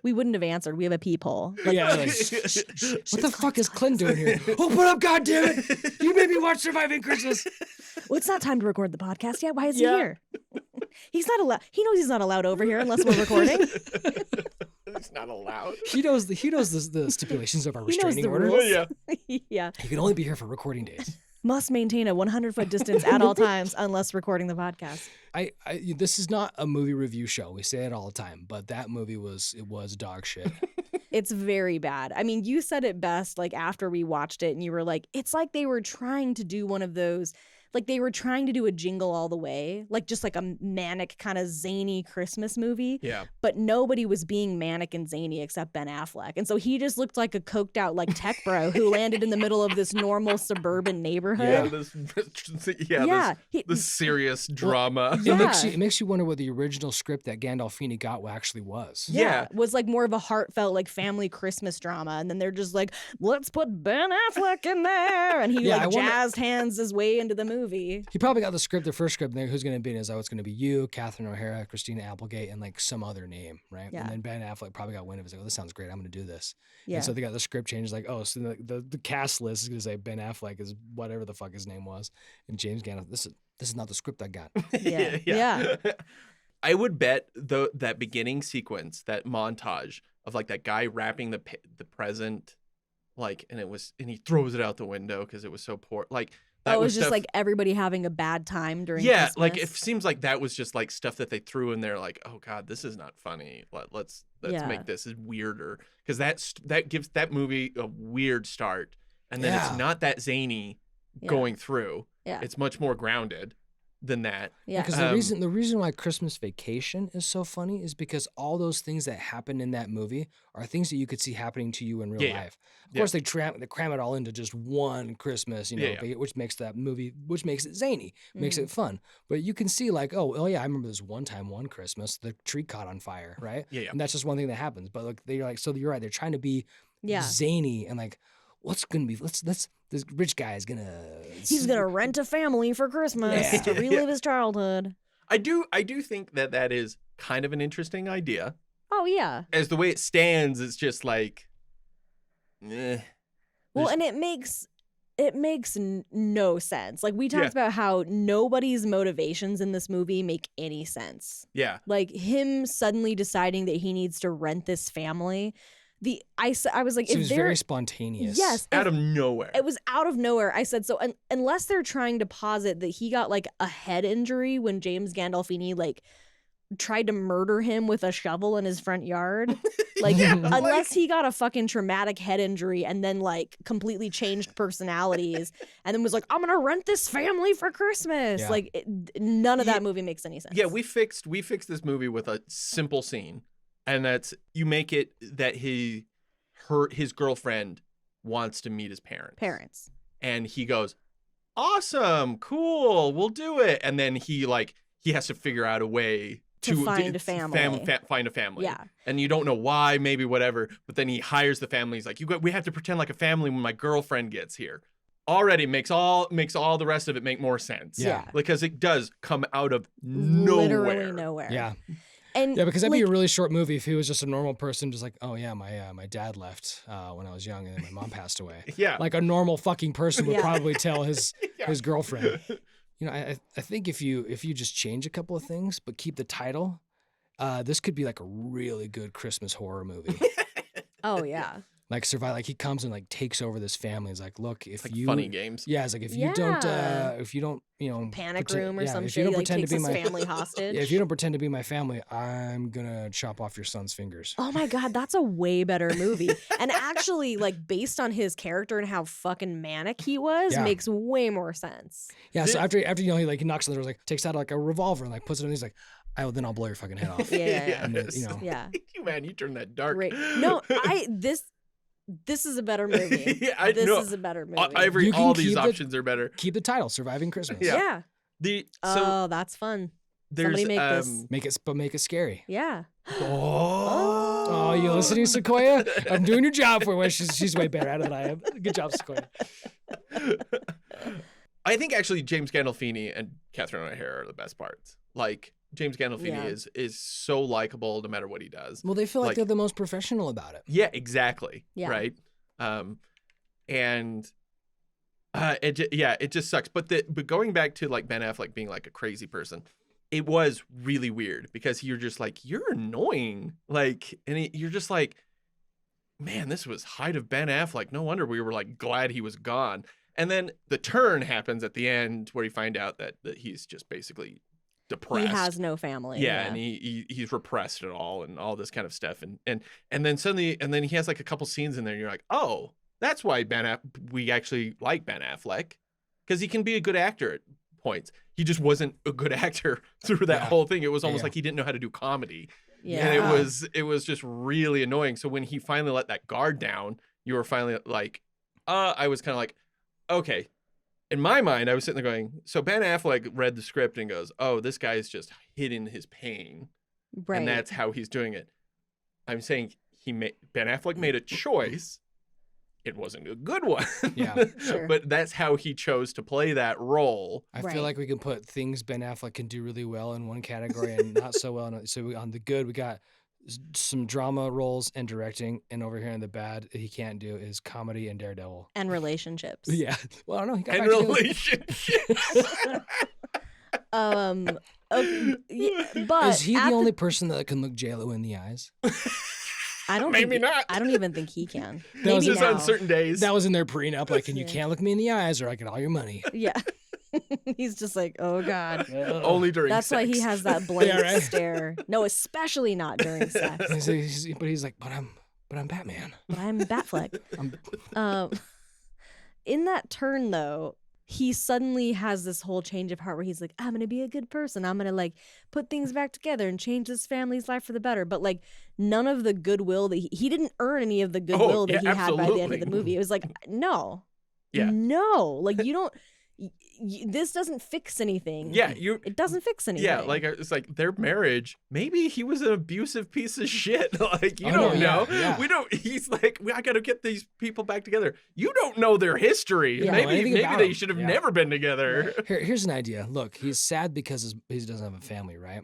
We wouldn't have answered. We have a peephole. Yeah, like, what the fuck is Clint doing here? Open up, goddammit! You made me watch Surviving Christmas. Well, it's not time to record the podcast yet. Why is he here? He's not allowed. He knows he's not allowed over here unless we're recording. It's not allowed. He knows the stipulations of our He knows restraining the order. rules. Yeah. Yeah. He can only be here for recording days. Must maintain a 100-foot distance at all times unless recording the podcast. This is not a movie review show. We say it all the time, but that movie was dog shit. It's very bad. I mean, you said it best, like, after we watched it, and you were like, it's like they were trying to do one of those, like, they were trying to do a Jingle All the Way, like, just like a manic, kind of zany Christmas movie. Yeah. But nobody was being manic and zany except Ben Affleck. And so he just looked like a coked out, like, tech bro who landed in the middle of this normal suburban neighborhood. The serious drama. Yeah. It makes you wonder what the original script that Gandolfini got actually was. Yeah. Was like more of a heartfelt, like, family Christmas drama. And then they're just like, let's put Ben Affleck in there. And he Yeah, I wonder- jazzed hands his way into the movie. He probably got the first script, and who's going to be in it? It's going to be you, Catherine O'Hara, Christina Applegate, and like some other name, right? Yeah. And then Ben Affleck probably got wind of it. He's like, this sounds great. I'm going to do this. Yeah. And so they got the script changed, like, so the cast list is going to say Ben Affleck is whatever the fuck his name was, and James Gandolfini. This is not the script I got. Yeah. I would bet that beginning sequence, that montage of like that guy wrapping the present, like, and he throws it out the window because it was so poor. Like, that It was just stuff, like everybody having a bad time during yeah, like it Christmas. seems like that was just like stuff that they threw in there. Like, oh god, this is not funny. Let's Yeah. make this weirder, because that gives that movie a weird start, and then Yeah. it's not that zany Yeah. going through. Yeah. It's much more grounded. than that. Yeah. Because the reason why Christmas Vacation is so funny is because all those things that happen in that movie are things that you could see happening to you in real life. Of course, they cram it all into just one Christmas, which makes that movie, which makes it zany, makes it fun. But you can see like, oh yeah, I remember this one Christmas, the tree caught on fire, right? Yeah. And that's just one thing that happens. But like they're like, so you're right, they're trying to be zany and like, what's gonna be? This rich guy is He's gonna rent a family for Christmas to relive his childhood. I do think that is kind of an interesting idea. Oh yeah. As the way it stands, it's just like, Well, and it makes no sense. Like we talked about how nobody's motivations in this movie make any sense. Yeah. Like him suddenly deciding that he needs to rent this family. I was like, it was very spontaneous. Yes, out of nowhere. It was out of nowhere. I said so. Unless they're trying to posit that he got like a head injury when James Gandolfini like tried to murder him with a shovel in his front yard. Like, unless he got a fucking traumatic head injury and then like completely changed personalities and then was like, I'm gonna rent this family for Christmas. Yeah. Like, none of that movie makes any sense. Yeah, we fixed this movie with a simple scene, and that's you make it that his girlfriend wants to meet his parents. And he goes, awesome, cool, we'll do it. And then he has to figure out a way to find a family. Find a family. Yeah. And you don't know why, maybe whatever. But then he hires the family. He's like, we have to pretend like a family when my girlfriend gets here. Already makes all the rest of it make more sense. Yeah. Because it does come out of nowhere. Literally nowhere. Yeah. And because that'd be a really short movie if he was just a normal person, just like, oh yeah, my dad left when I was young and then my mom passed away. Yeah. Like a normal fucking person would probably tell his girlfriend. I think if you just change a couple of things but keep the title, this could be like a really good Christmas horror movie. Oh yeah. Like survive, like he comes and like takes over this family. He's like, look, if like you funny games. Yeah, it's like if you don't, Panic pretend- room or some if shit. you don't He like pretend takes to be his my family hostage. if you don't pretend to be my family, I'm gonna chop off your son's fingers. Oh my God, that's a way better movie. And actually, like, based on his character and how fucking manic he was, makes way more sense. Yeah, so after he knocks on the door, like takes out like a revolver and like puts it in, he's like, then I'll blow your fucking head off. Yeah. And then, Yeah. Man, you turned that dark. Great. No, this is a better movie. This is a better movie. All these options are better. Keep the title, Surviving Christmas. Yeah. Oh, that's fun. Somebody make this. Make it scary. Yeah. Oh, you listening, Sequoia? I'm doing your job for you. She's way better at it than I am. Good job, Sequoia. I think actually James Gandolfini and Catherine O'Hara are the best parts. Like James Gandolfini is so likable no matter what he does. Well, they feel like they're the most professional about it. Yeah, exactly. Yeah. Right. It just sucks. But going back to like Ben Affleck being like a crazy person, it was really weird because you're just like, you're annoying. Like, you're just like, man, this was height of Ben Affleck. No wonder we were like glad he was gone. And then the turn happens at the end where you find out that he's just basically depressed. He has no family. Yeah, and he's repressed it all and all this kind of stuff. And then suddenly, he has like a couple scenes in there and you're like, oh, that's why we actually like Ben Affleck, because he can be a good actor at points. He just wasn't a good actor through that whole thing. It was almost like he didn't know how to do comedy. Yeah. And it was just really annoying. So when he finally let that guard down, you were finally like, I was kind of like, okay. In my mind, I was sitting there going, so Ben Affleck read the script and goes, oh, this guy is just hiding his pain. Right. And that's how he's doing it. I'm saying Ben Affleck made a choice. It wasn't a good one. Yeah. Sure. But that's how he chose to play that role. I feel like we can put things Ben Affleck can do really well in one category and not so well. So on the good, we got some drama roles and directing, and over here in the bad he can't do is comedy and Daredevil and relationships. Yeah. Well, I don't know. He got And back relationships. But is he the only person that can look J-Lo in the eyes? I don't Maybe not. I don't even think he can. That was Maybe Just now. on certain days. That was in their prenup. Like, and you can't look me in the eyes or I get all your money. Yeah. He's just like, oh God. Only during That's sex. why he has that blank Yeah, right. stare. No, especially not during sex. But he's like, but I'm Batman. But I'm Batfleck. In that turn, though, he suddenly has this whole change of heart where he's like, I'm gonna be a good person. I'm gonna like put things back together and change this family's life for the better. But like none of the goodwill that he didn't earn any of the goodwill that he had by the end of the movie. It was like, no, like you don't. This doesn't fix anything. Yeah, it doesn't fix anything. Yeah, like it's like their marriage. Maybe he was an abusive piece of shit. Like you don't know. Yeah. We don't. He's like, I got to get these people back together. You don't know their history. Yeah. Maybe they should have never been together. Here's an idea. Look, he's sad because he doesn't have a family, right?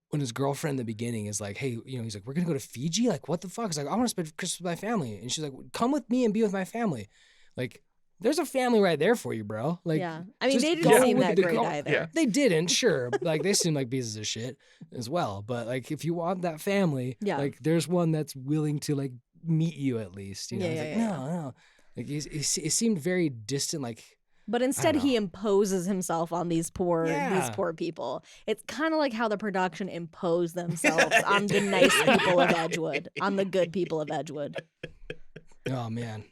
When his girlfriend in the beginning is like, hey, he's like, we're gonna go to Fiji. Like, what the fuck? He's like, I want to spend Christmas with my family, and she's like, come with me and be with my family. Like. There's a family right there for you, bro. Like, yeah. I mean, they didn't seem that great either. Yeah. They didn't, sure. Like, they seem like pieces of shit as well. But, like, if you want that family, like, there's one that's willing to, like, meet you at least. It's like, no. Like, he seemed very distant, like. But instead, he imposes himself on these poor people. It's kind of like how the production imposed themselves on the nice people of Edgewood, on the good people of Edgewood. Oh, man.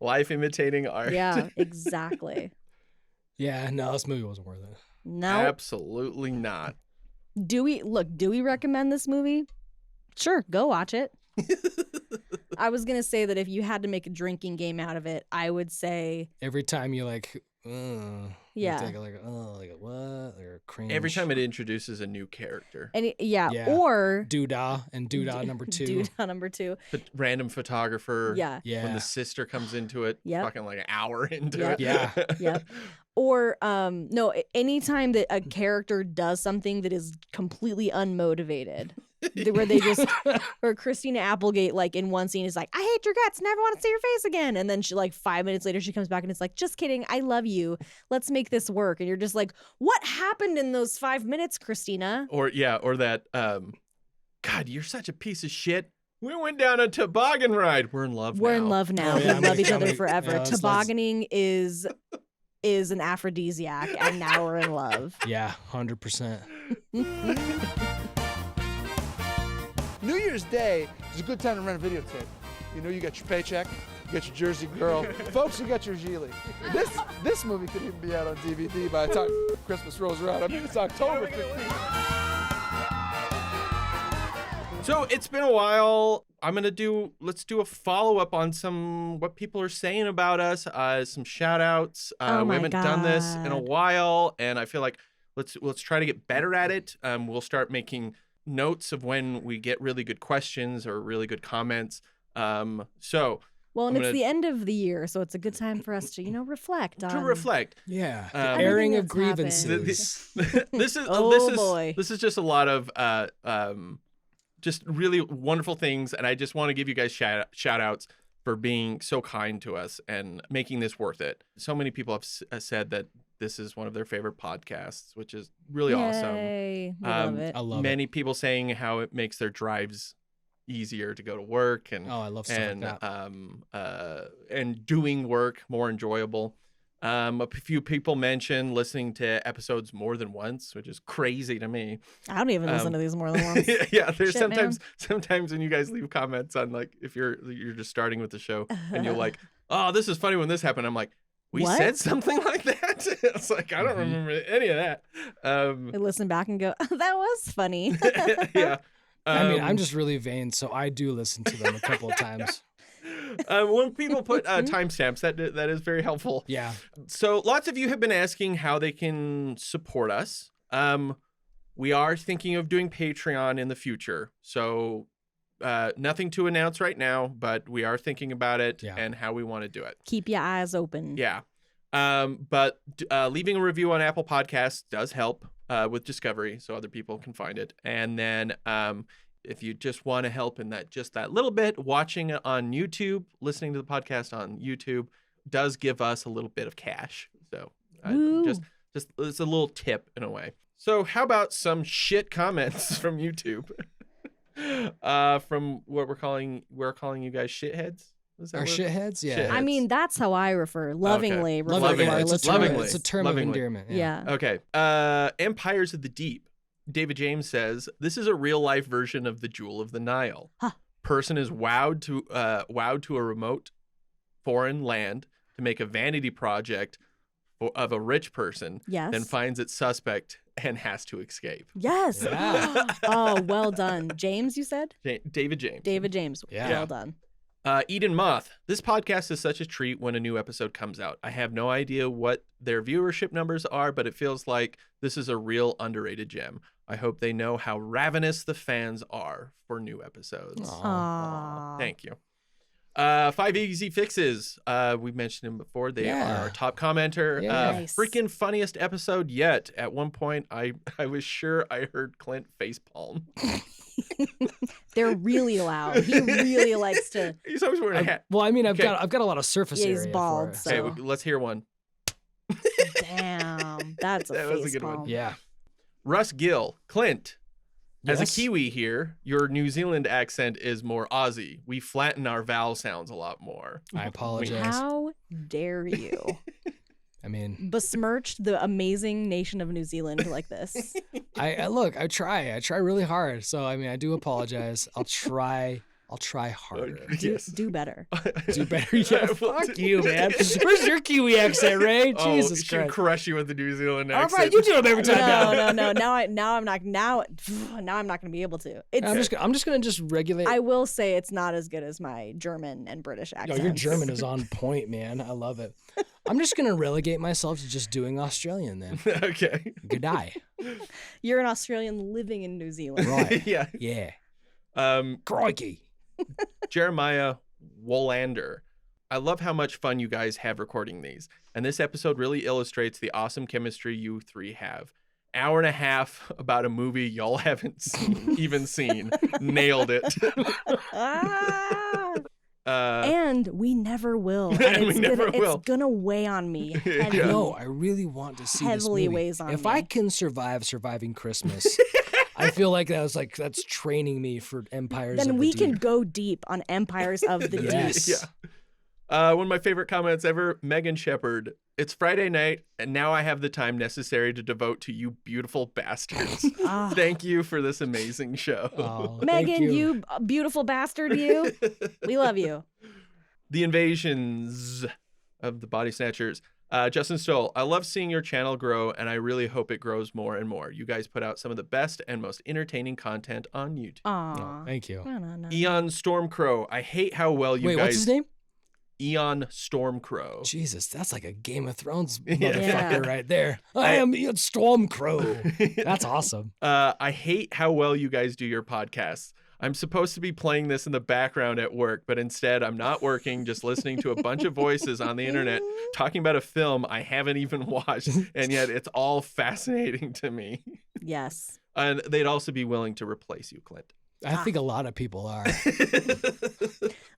Life imitating art. Yeah, exactly. Yeah, no, this movie wasn't worth it. No, absolutely not. Do we recommend this movie? Sure, go watch it. I was gonna say that if you had to make a drinking game out of it, I would say every time you like, you take like what or cringe. Every time it introduces a new character, and or Doodah and Doodah number 2. Doodah number 2. Random photographer. Yeah. When the sister comes into it, fucking like an hour into it. Yeah. Yep. Or no, anytime that a character does something that is completely unmotivated. Where they just, or Christina Applegate, like in one scene is like, I hate your guts, never want to see your face again. And then she, like 5 minutes later, she comes back and it's like, just kidding, I love you. Let's make this work. And you're just like, what happened in those 5 minutes, Christina? Or that, God, you're such a piece of shit. We went down a toboggan ride. We're in love now. We're in love now. We love each other forever. Yeah, Tobogganing is an aphrodisiac, and now we're in love. Yeah, 100%. New Year's Day is a good time to rent a videotape. You got your paycheck, you got your Jersey Girl. Folks, you got your Geely. This movie could even be out on DVD by the time Christmas rolls around. I mean, it's October 15th. So it's been a while. Let's do a follow-up on what people are saying about us, some shout outs. We haven't done this in a while, and I feel like let's try to get better at it. We'll start making notes of when we get really good questions or really good comments. It's the end of the year, so it's a good time for us to, reflect on. Yeah. Airing of grievances. This is just a lot of just really wonderful things, and I just want to give you guys shout outs for being so kind to us and making this worth it. So many people have said that this is one of their favorite podcasts, which is really awesome. We love it. I love many people saying how it makes their drives easier to go to work and I love stuff like that. And doing work more enjoyable. A few people mentioned listening to episodes more than once, which is crazy to me. I don't even listen to these more than once. Yeah, there's Shit, sometimes when you guys leave comments on like if you're just starting with the show and you're like, oh, this is funny when this happened. I'm like, we said something like that? It's like, I don't remember any of that. I listen back and go, oh, that was funny. Yeah. I mean, I'm just really vain, so I do listen to them a couple of times. When people put timestamps, that is very helpful. Yeah. So lots of you have been asking how they can support us. We are thinking of doing Patreon in the future. So nothing to announce right now, but we are thinking about it and how we want to do it. Keep your eyes open. Yeah. But leaving a review on Apple Podcasts does help with discovery so other people can find it. And then if you just want to help in that little bit, watching it on YouTube, listening to the podcast on YouTube does give us a little bit of cash. So just it's a little tip in a way. So how about some shit comments from YouTube? From what we're calling you guys shitheads? Our shitheads? Yeah. Shitheads. I mean, that's how I refer. Lovingly. Okay. Refer to our It's listeners. a term of endearment. Yeah. Okay. Empires of the Deep. David James says, this is a real life version of the Jewel of the Nile. Huh. Person is wowed to a remote foreign land to make a vanity project of a rich person, Yes. then finds it suspect and has to escape. Yes. Yeah. Oh, well done. James, you said? David James. David James. Yeah. Well done. Eden Moth. This podcast is such a treat when a new episode comes out. I have no idea what their viewership numbers are, but it feels like this is a real underrated gem. I hope they know how ravenous the fans are for new episodes. Aw. Thank you. 5 Easy Fixes. We mentioned him before. They Yeah. are our top commenter. Yeah. Nice. Freaking funniest episode yet. At one point, I was sure I heard Clint facepalm. They're really loud. He really likes to. He's always wearing a hat. Well, I mean, I've Okay. got a lot of surface Yeah, he's area. bald, For it. so- Okay, let's hear one. Damn. That's a That was a good one. facepalm. Yeah. Russ Gill. Clint. As a Yes. Kiwi here, your New Zealand accent is more Aussie. We flatten our vowel sounds a lot more. I apologize. How dare you I mean, besmirch the amazing nation of New Zealand like this? I look. I try really hard. So I mean, I do apologize. I'll try harder. Yes. Do better. Do better. Yeah, Well, fuck you, man. Where's your Kiwi accent, Ray? Oh, Jesus she'll Christ. crush you with the New Zealand All accent. right, you do them every time now. No. Now I'm not going to be able to. It's. I'm just gonna regulate. I will say it's not as good as my German and British No, accents. your German is on point, man. I love it. I'm just gonna relegate myself to just doing Australian then. Okay. Good day. You're an Australian living in New Zealand. Right. Yeah. Yeah. Crikey. Jeremiah Wolander. I love how much fun you guys have recording these, and this episode really illustrates the awesome chemistry you three have. Hour and a half about a movie y'all haven't even seen. Nailed it. Ah. Uh, And we never will. And we it's never gonna, will. It's gonna weigh on me. Yeah. Heavy. No, I really want to see Heavily this movie. weighs on if me. I can surviving Christmas, I feel like that's training me for Empires. Then of we the can Deep. go deep on Empires of the Deep. Yes. yeah. One of my favorite comments ever, Megan Shepard. It's Friday night, and now I have the time necessary to devote to you beautiful bastards. Ah. Thank you for this amazing show. Oh, thank Megan, you beautiful bastard, you. We love you. The invasions of the body snatchers. Justin Stoll, I love seeing your channel grow, and I really hope it grows more and more. You guys put out some of the best and most entertaining content on YouTube. Aw. Oh, thank you. No. Eon Stormcrow, I hate how well you Wait, guys. what's his name? Eon Stormcrow. Jesus, that's like a Game of Thrones Yeah. motherfucker Yeah. right there. I am Ian Stormcrow. That's awesome. I hate how well you guys do your podcasts. I'm supposed to be playing this in the background at work, but instead I'm not working, just listening to a bunch of voices on the internet talking about a film I haven't even watched, and yet it's all fascinating to me. Yes. And they'd also be willing to replace you, Clint. I think a lot of people are.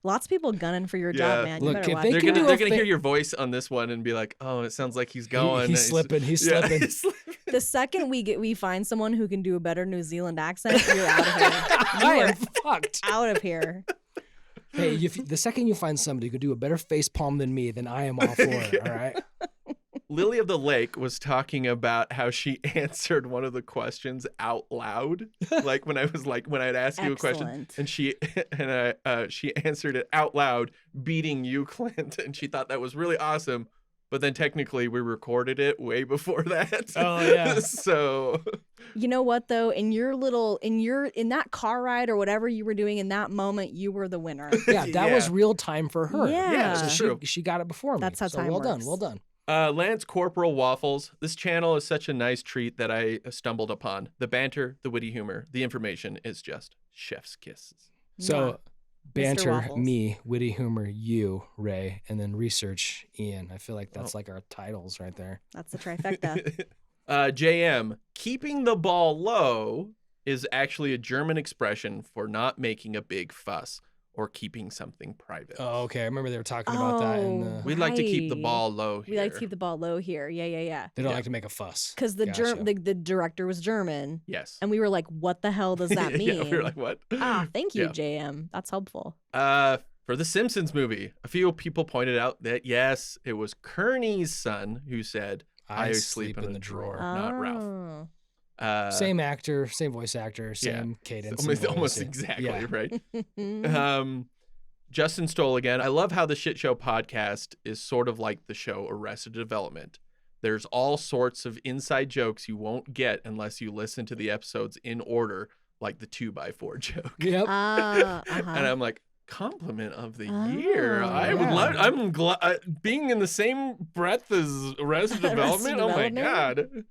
Lots of people gunning for your Yeah. job, man. You Look, better if watch they They're it. can gonna do they're a gonna fa- hear your voice on this one and be like, "Oh, it sounds like he's going." He's slipping. He's Yeah, slipping. he's slipping. The second we find someone who can do a better New Zealand accent, you're out of here. I am fucked. Out of here. Hey, the second you find somebody who could do a better face palm than me, then I am all for it. All right. Lily of the Lake was talking about how she answered one of the questions out loud, like when I'd ask you a question, Excellent. and she answered it out loud, beating you, Clint, and she thought that was really awesome. But then technically we recorded it way before that. Oh, yeah. So You know what though? In that car ride or whatever you were doing in that moment, you were the winner. Yeah, that was Yeah. real time for her. Yeah. So True. she got it before me. That's how so time well works. done. Well done. Lance Corporal Waffles. This channel is such a nice treat that I stumbled upon. The banter, the witty humor, the information is just chef's kisses. So Mr. banter, Waffles. me, witty humor, you, Ray, and then research, Ian. I feel like that's like our titles right there. That's the trifecta. JM, keeping the ball low is actually a German expression for not making a big fuss or keeping something private. Oh, okay. I remember they were talking about that. In Oh. the, We'd like to keep the Right. ball low here. We like to keep the ball low here. Yeah. they don't Yeah. like to make a fuss. Because the Gotcha. the director was German, Yes. and we were like, "What the hell does that mean?" Yeah, we were like, what? Thank you, Yeah. JM. That's helpful. For the Simpsons movie, a few people pointed out that yes, it was Kearney's son who said, "I sleep in the drawer." Not Ralph. Oh. Same actor, same voice actor, same cadence. and Almost voice. exactly Yeah. right. Mm-hmm. Justin Stoll again. I love how the Shit Show podcast is sort of like the show Arrested Development. There's all sorts of inside jokes you won't get unless you listen to the episodes in order, like the 2x4 joke. Yep. And I'm like, compliment of the year. I would love. I'm glad being in the same breath as Arrested Development. Oh my god.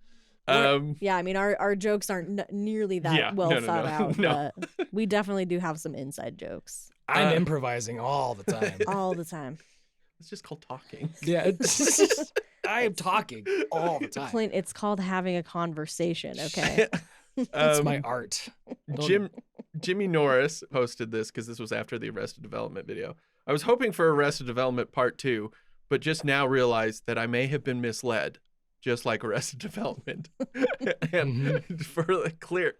Yeah, I mean, our jokes aren't nearly that well thought out, No. but we definitely do have some inside jokes. I'm improvising all the time. All the time. It's just called talking. Yeah, I am talking all the time. Clint, it's called having a conversation, okay? It's my art. Jimmy Norris posted this because this was after the Arrested Development video. I was hoping for Arrested Development Part 2, but just now realized that I may have been misled, just like Arrested Development. And for the clear,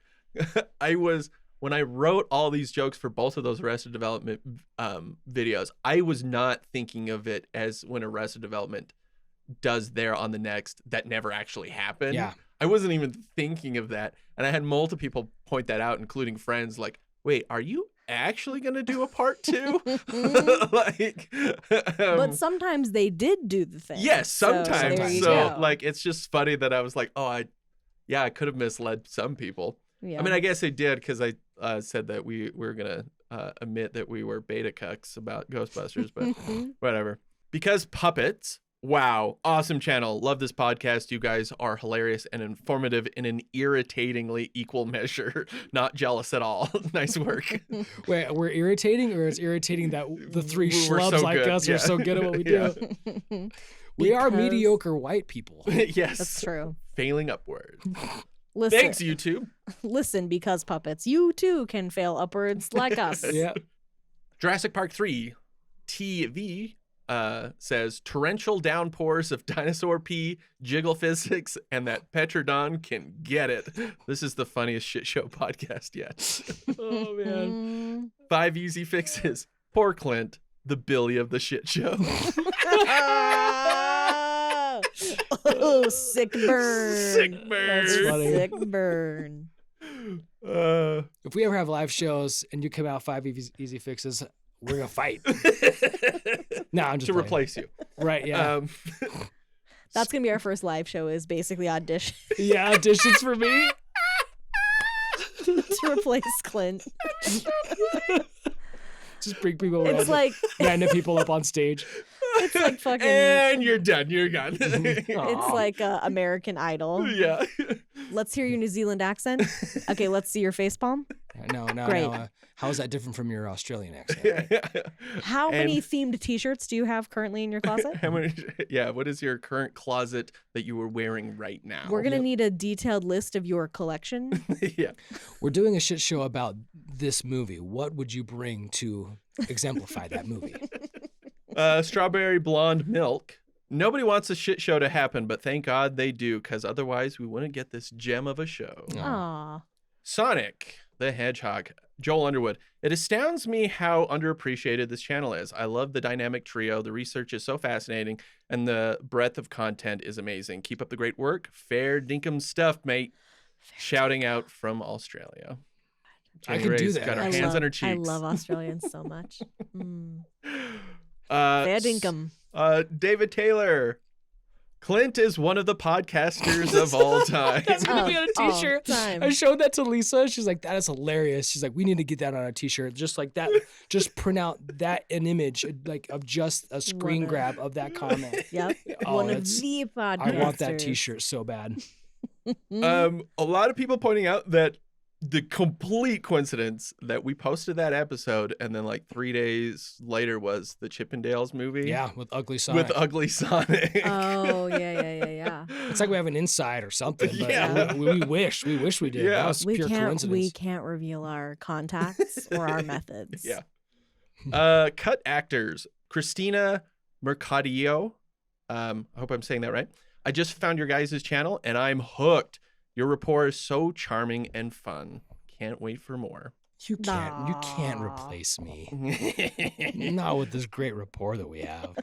when I wrote all these jokes for both of those Arrested Development videos, I was not thinking of it as when Arrested Development does there on the next that never actually happened. Yeah. I wasn't even thinking of that. And I had multiple people point that out, including friends, like, wait, are you actually going to do a part 2? Like, but sometimes they did do the thing. yes, sometimes. there you So, go. like, it's just funny that I was like, oh, I could have misled some people. Yeah. I mean, I guess I did because I said that we were going to admit that we were beta cucks about Ghostbusters, but whatever. Because puppets. Wow, awesome channel. Love this podcast. You guys are hilarious and informative in an irritatingly equal measure. Not jealous at all. Nice work. Wait, we're irritating, or it's irritating that the three We're schlubs so like good. us Yeah. are so good at what we Yeah. do? We are Because- mediocre white people. Yes. That's true. Failing upward. Listen, Thanks, YouTube. listen, because puppets, you too can fail upwards like us. Yeah. Jurassic Park 3 TV says torrential downpours of dinosaur pee, jiggle physics, and that Petrodon can get it. This is the funniest shit show podcast yet. Oh man. 5 easy fixes. Poor Clint, the Billy of the shit show. Oh, sick burn. Sick burn. That's funny. Sick burn. If we ever have live shows and you come out 5 easy fixes, we're gonna fight. No, I'm just to playing. replace you. Right? Yeah. That's gonna be our first live show. Is basically audition Yeah. Auditions for me. to replace Clint. Just bring people. It's like random people up on stage. it's like fucking. And you're done. You're gone. It's like American Idol. Yeah. Let's hear your New Zealand accent. Okay, let's see your facepalm. No. Great. How is that different from your Australian accent? How And- many themed T-shirts do you have currently in your closet? How many? Yeah. What is your current closet that you are wearing right now? We're gonna need a detailed list of your collection. Yeah. We're doing a shit show about this movie. What would you bring to exemplify that movie? Strawberry blonde milk. Nobody wants a shit show to happen, but thank God they do, because otherwise we wouldn't get this gem of a show. Aw. Sonic the Hedgehog. Joel Underwood. It astounds me how underappreciated this channel is. I love the dynamic trio. The research is so fascinating, and the breadth of content is amazing. Keep up the great work. Fair dinkum stuff, mate. Shouting out from Australia. I Jenny can do Ray's that. Got her I hands love, on her cheeks. I love Australians so much. Fair Fair dinkum. David Taylor. Clint is one of the podcasters of all time. That's gonna be on a All T-shirt. time. I showed that to Lisa. She's like, "That is hilarious." She's like, "We need to get that on a T-shirt, just like that. Just print out that an image, like of just a screen One of- grab of that comment." Yep. Oh, One of it's- the podcasters. I want that T-shirt so bad. A lot of people pointing out that the complete coincidence that we posted that episode and then like 3 days later was the Chippendales movie. Yeah, with ugly Sonic. With Ugly Sonic. Oh yeah. It's like we have an inside or something. But Yeah. we wish we did. Yeah. That was We pure can't coincidence. reveal our contacts or our methods. Yeah. Cut actors. Christina Mercadillo. I hope I'm saying that right. I just found your guys' channel and I'm hooked. Your rapport is so charming and fun. Can't wait for more. You can't replace me. Not with this great rapport that we have.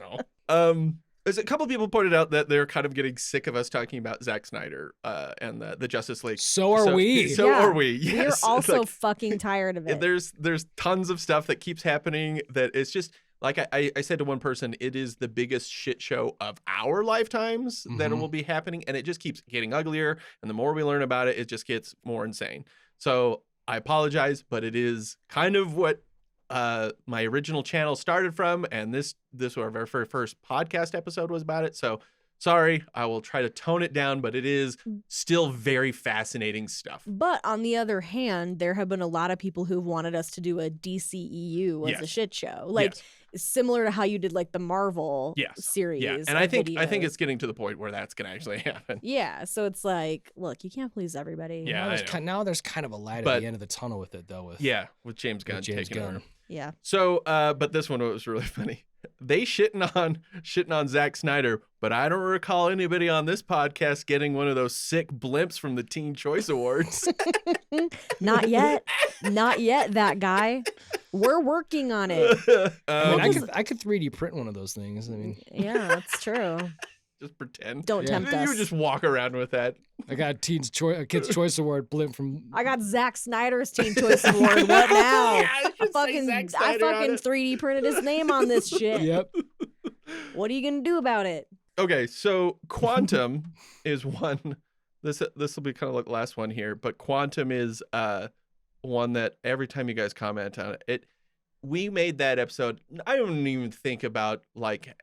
As a couple people pointed out that they're kind of getting sick of us talking about Zack Snyder and the Justice League. So are we. So Yeah. are we. Yes. We're also Like, fucking tired of it. there's tons of stuff that keeps happening that it's just like I said to one person, it is the biggest shit show of our lifetimes that it will be happening, and it just keeps getting uglier. And the more we learn about it, it just gets more insane. So I apologize, but it is kind of what my original channel started from, and this was our very first podcast episode was about it. So sorry, I will try to tone it down, but it is still very fascinating stuff. But on the other hand, there have been a lot of people who've wanted us to do a DCEU as a Yes. shit show, like similar to how you did like the Marvel series. Yeah, and I think videos. it's getting to the point where that's gonna actually happen. Yeah, so it's like, look, you can't please everybody. Yeah, Now there's kind of a light But- at the end of the tunnel with it, though. With With James Gunn James taking Gunn. over. Yeah. So, but this one was really funny. They shitting on Zack Snyder, but I don't recall anybody on this podcast getting one of those sick blimps from the Teen Choice Awards. Not yet. Not yet, that guy. We're working on it. I mean, I could 3D print one of those things. I mean, Yeah, that's true. just pretend. Don't tempt You us. would just walk around with that. I got Kids Choice Award blimp from. I got Zack Snyder's Teen Choice Award. What now? Yeah, it I should say Zack I Snyder on fucking it. 3D printed his name on this shit. Yep. What are you gonna do about it? Okay, so Quantum is one. This will be kind of like the last one here, but Quantum is one that every time you guys comment on it, we made that episode. I don't even think about like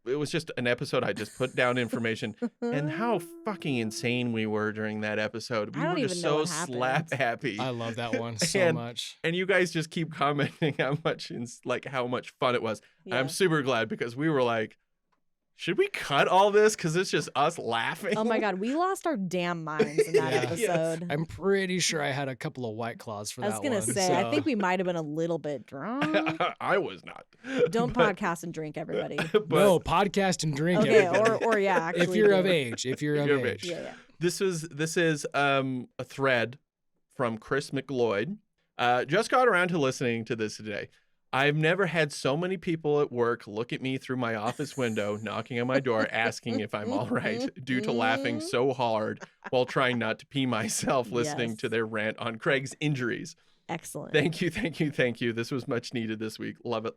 it was just an episode. I just put down information and how fucking insane we were during that episode. We I don't were just even know so what happened. slap happy. I love that one so And- much. And you guys just keep commenting how much fun it was. Yeah. I'm super glad because we were like, should we cut all this? Because it's just us laughing. Oh my god, we lost our damn minds in that Yeah. episode. I'm pretty sure I had a couple of White Claws for I that was gonna one. say, I so- think we might have been a little bit drunk. I was not. Don't But- podcast and drink, everybody. but No, podcast and drink. Okay, everybody. or yeah, actually, if you're of do. age, if you're of You're of age. age. Yeah. This is a thread from Chris McLeod. Just got around to listening to this today. I've never had so many people at work look at me through my office window, knocking on my door, asking if I'm all right, due to laughing so hard while trying not to pee myself listening Yes. to their rant on Craig's injuries. Excellent. Thank you. This was much needed this week. Love it.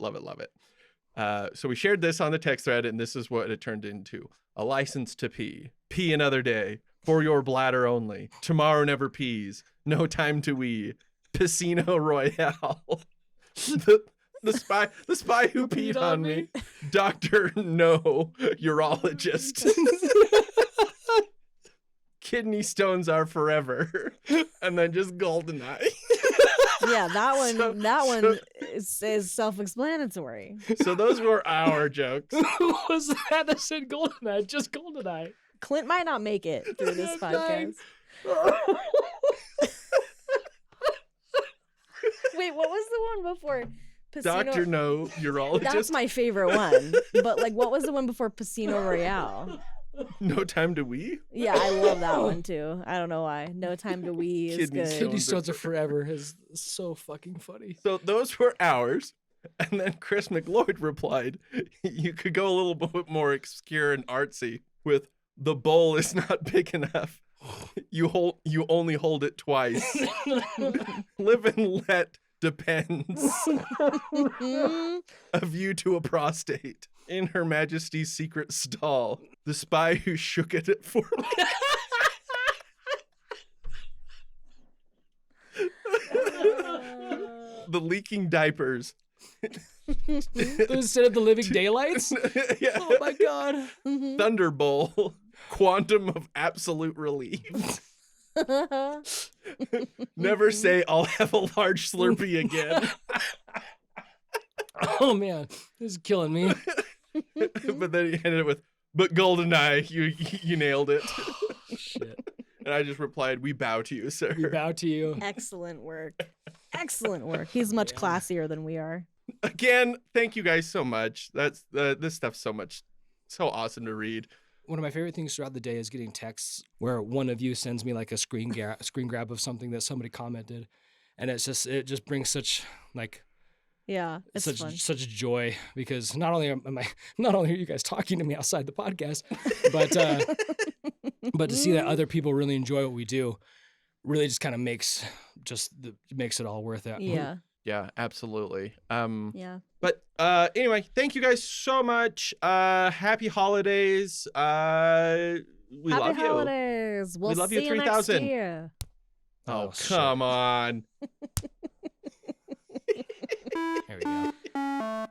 So we shared this on the text thread, and this is what it turned into. A license to pee. Pee another day. For your bladder only. Tomorrow never pees. No time to wee. Piscino Royale. The spy who peed on me. Doctor No, urologist. Kidney stones are forever. And then just GoldenEye. Yeah, that one. So- that so- one is self-explanatory. So those were our jokes. Who was that said GoldenEye? Just GoldenEye. Clint might not make it through this podcast. Wait, what was the one before? Piscino? Dr. No, urologist. That's my favorite one. But like, what was the one before Piscino Royale? No time to wee? Yeah, I love that one too. I don't know why. No time to wee is Kidney good. stone. Kidney stones are forever is so fucking funny. So those were ours. And then Chris McLeod replied, you could go a little bit more obscure and artsy with the bowl is not big enough. You only hold it twice. Live and let depends. A view to a prostate. In Her Majesty's secret stall. The spy who shook it for me. The leaking diapers. Instead of the living daylights? Yeah. Oh my god. Thunderbolt. Quantum of absolute relief. Never say I'll have a large Slurpee again. Oh man, this is killing me. But then he ended it with, but GoldenEye, you nailed it. Shit. And I just replied, we bow to you, sir. We bow to you. Excellent work. Excellent work. He's much classier than we are. Again, thank you guys so much. That's this stuff's so awesome to read. One of my favorite things throughout the day is getting texts where one of you sends me like a screen grab of something that somebody commented, and it just brings such like Yeah, it's fun. such joy because not only are you guys talking to me outside the podcast, but to see that other people really enjoy what we do really just kind of makes it all worth it. Yeah. Yeah, absolutely. Yeah. But anyway, thank you guys so much. Happy holidays. We Happy love you. holidays. We'll love you, see you next 3000. year. Oh, shit. come on. There we go.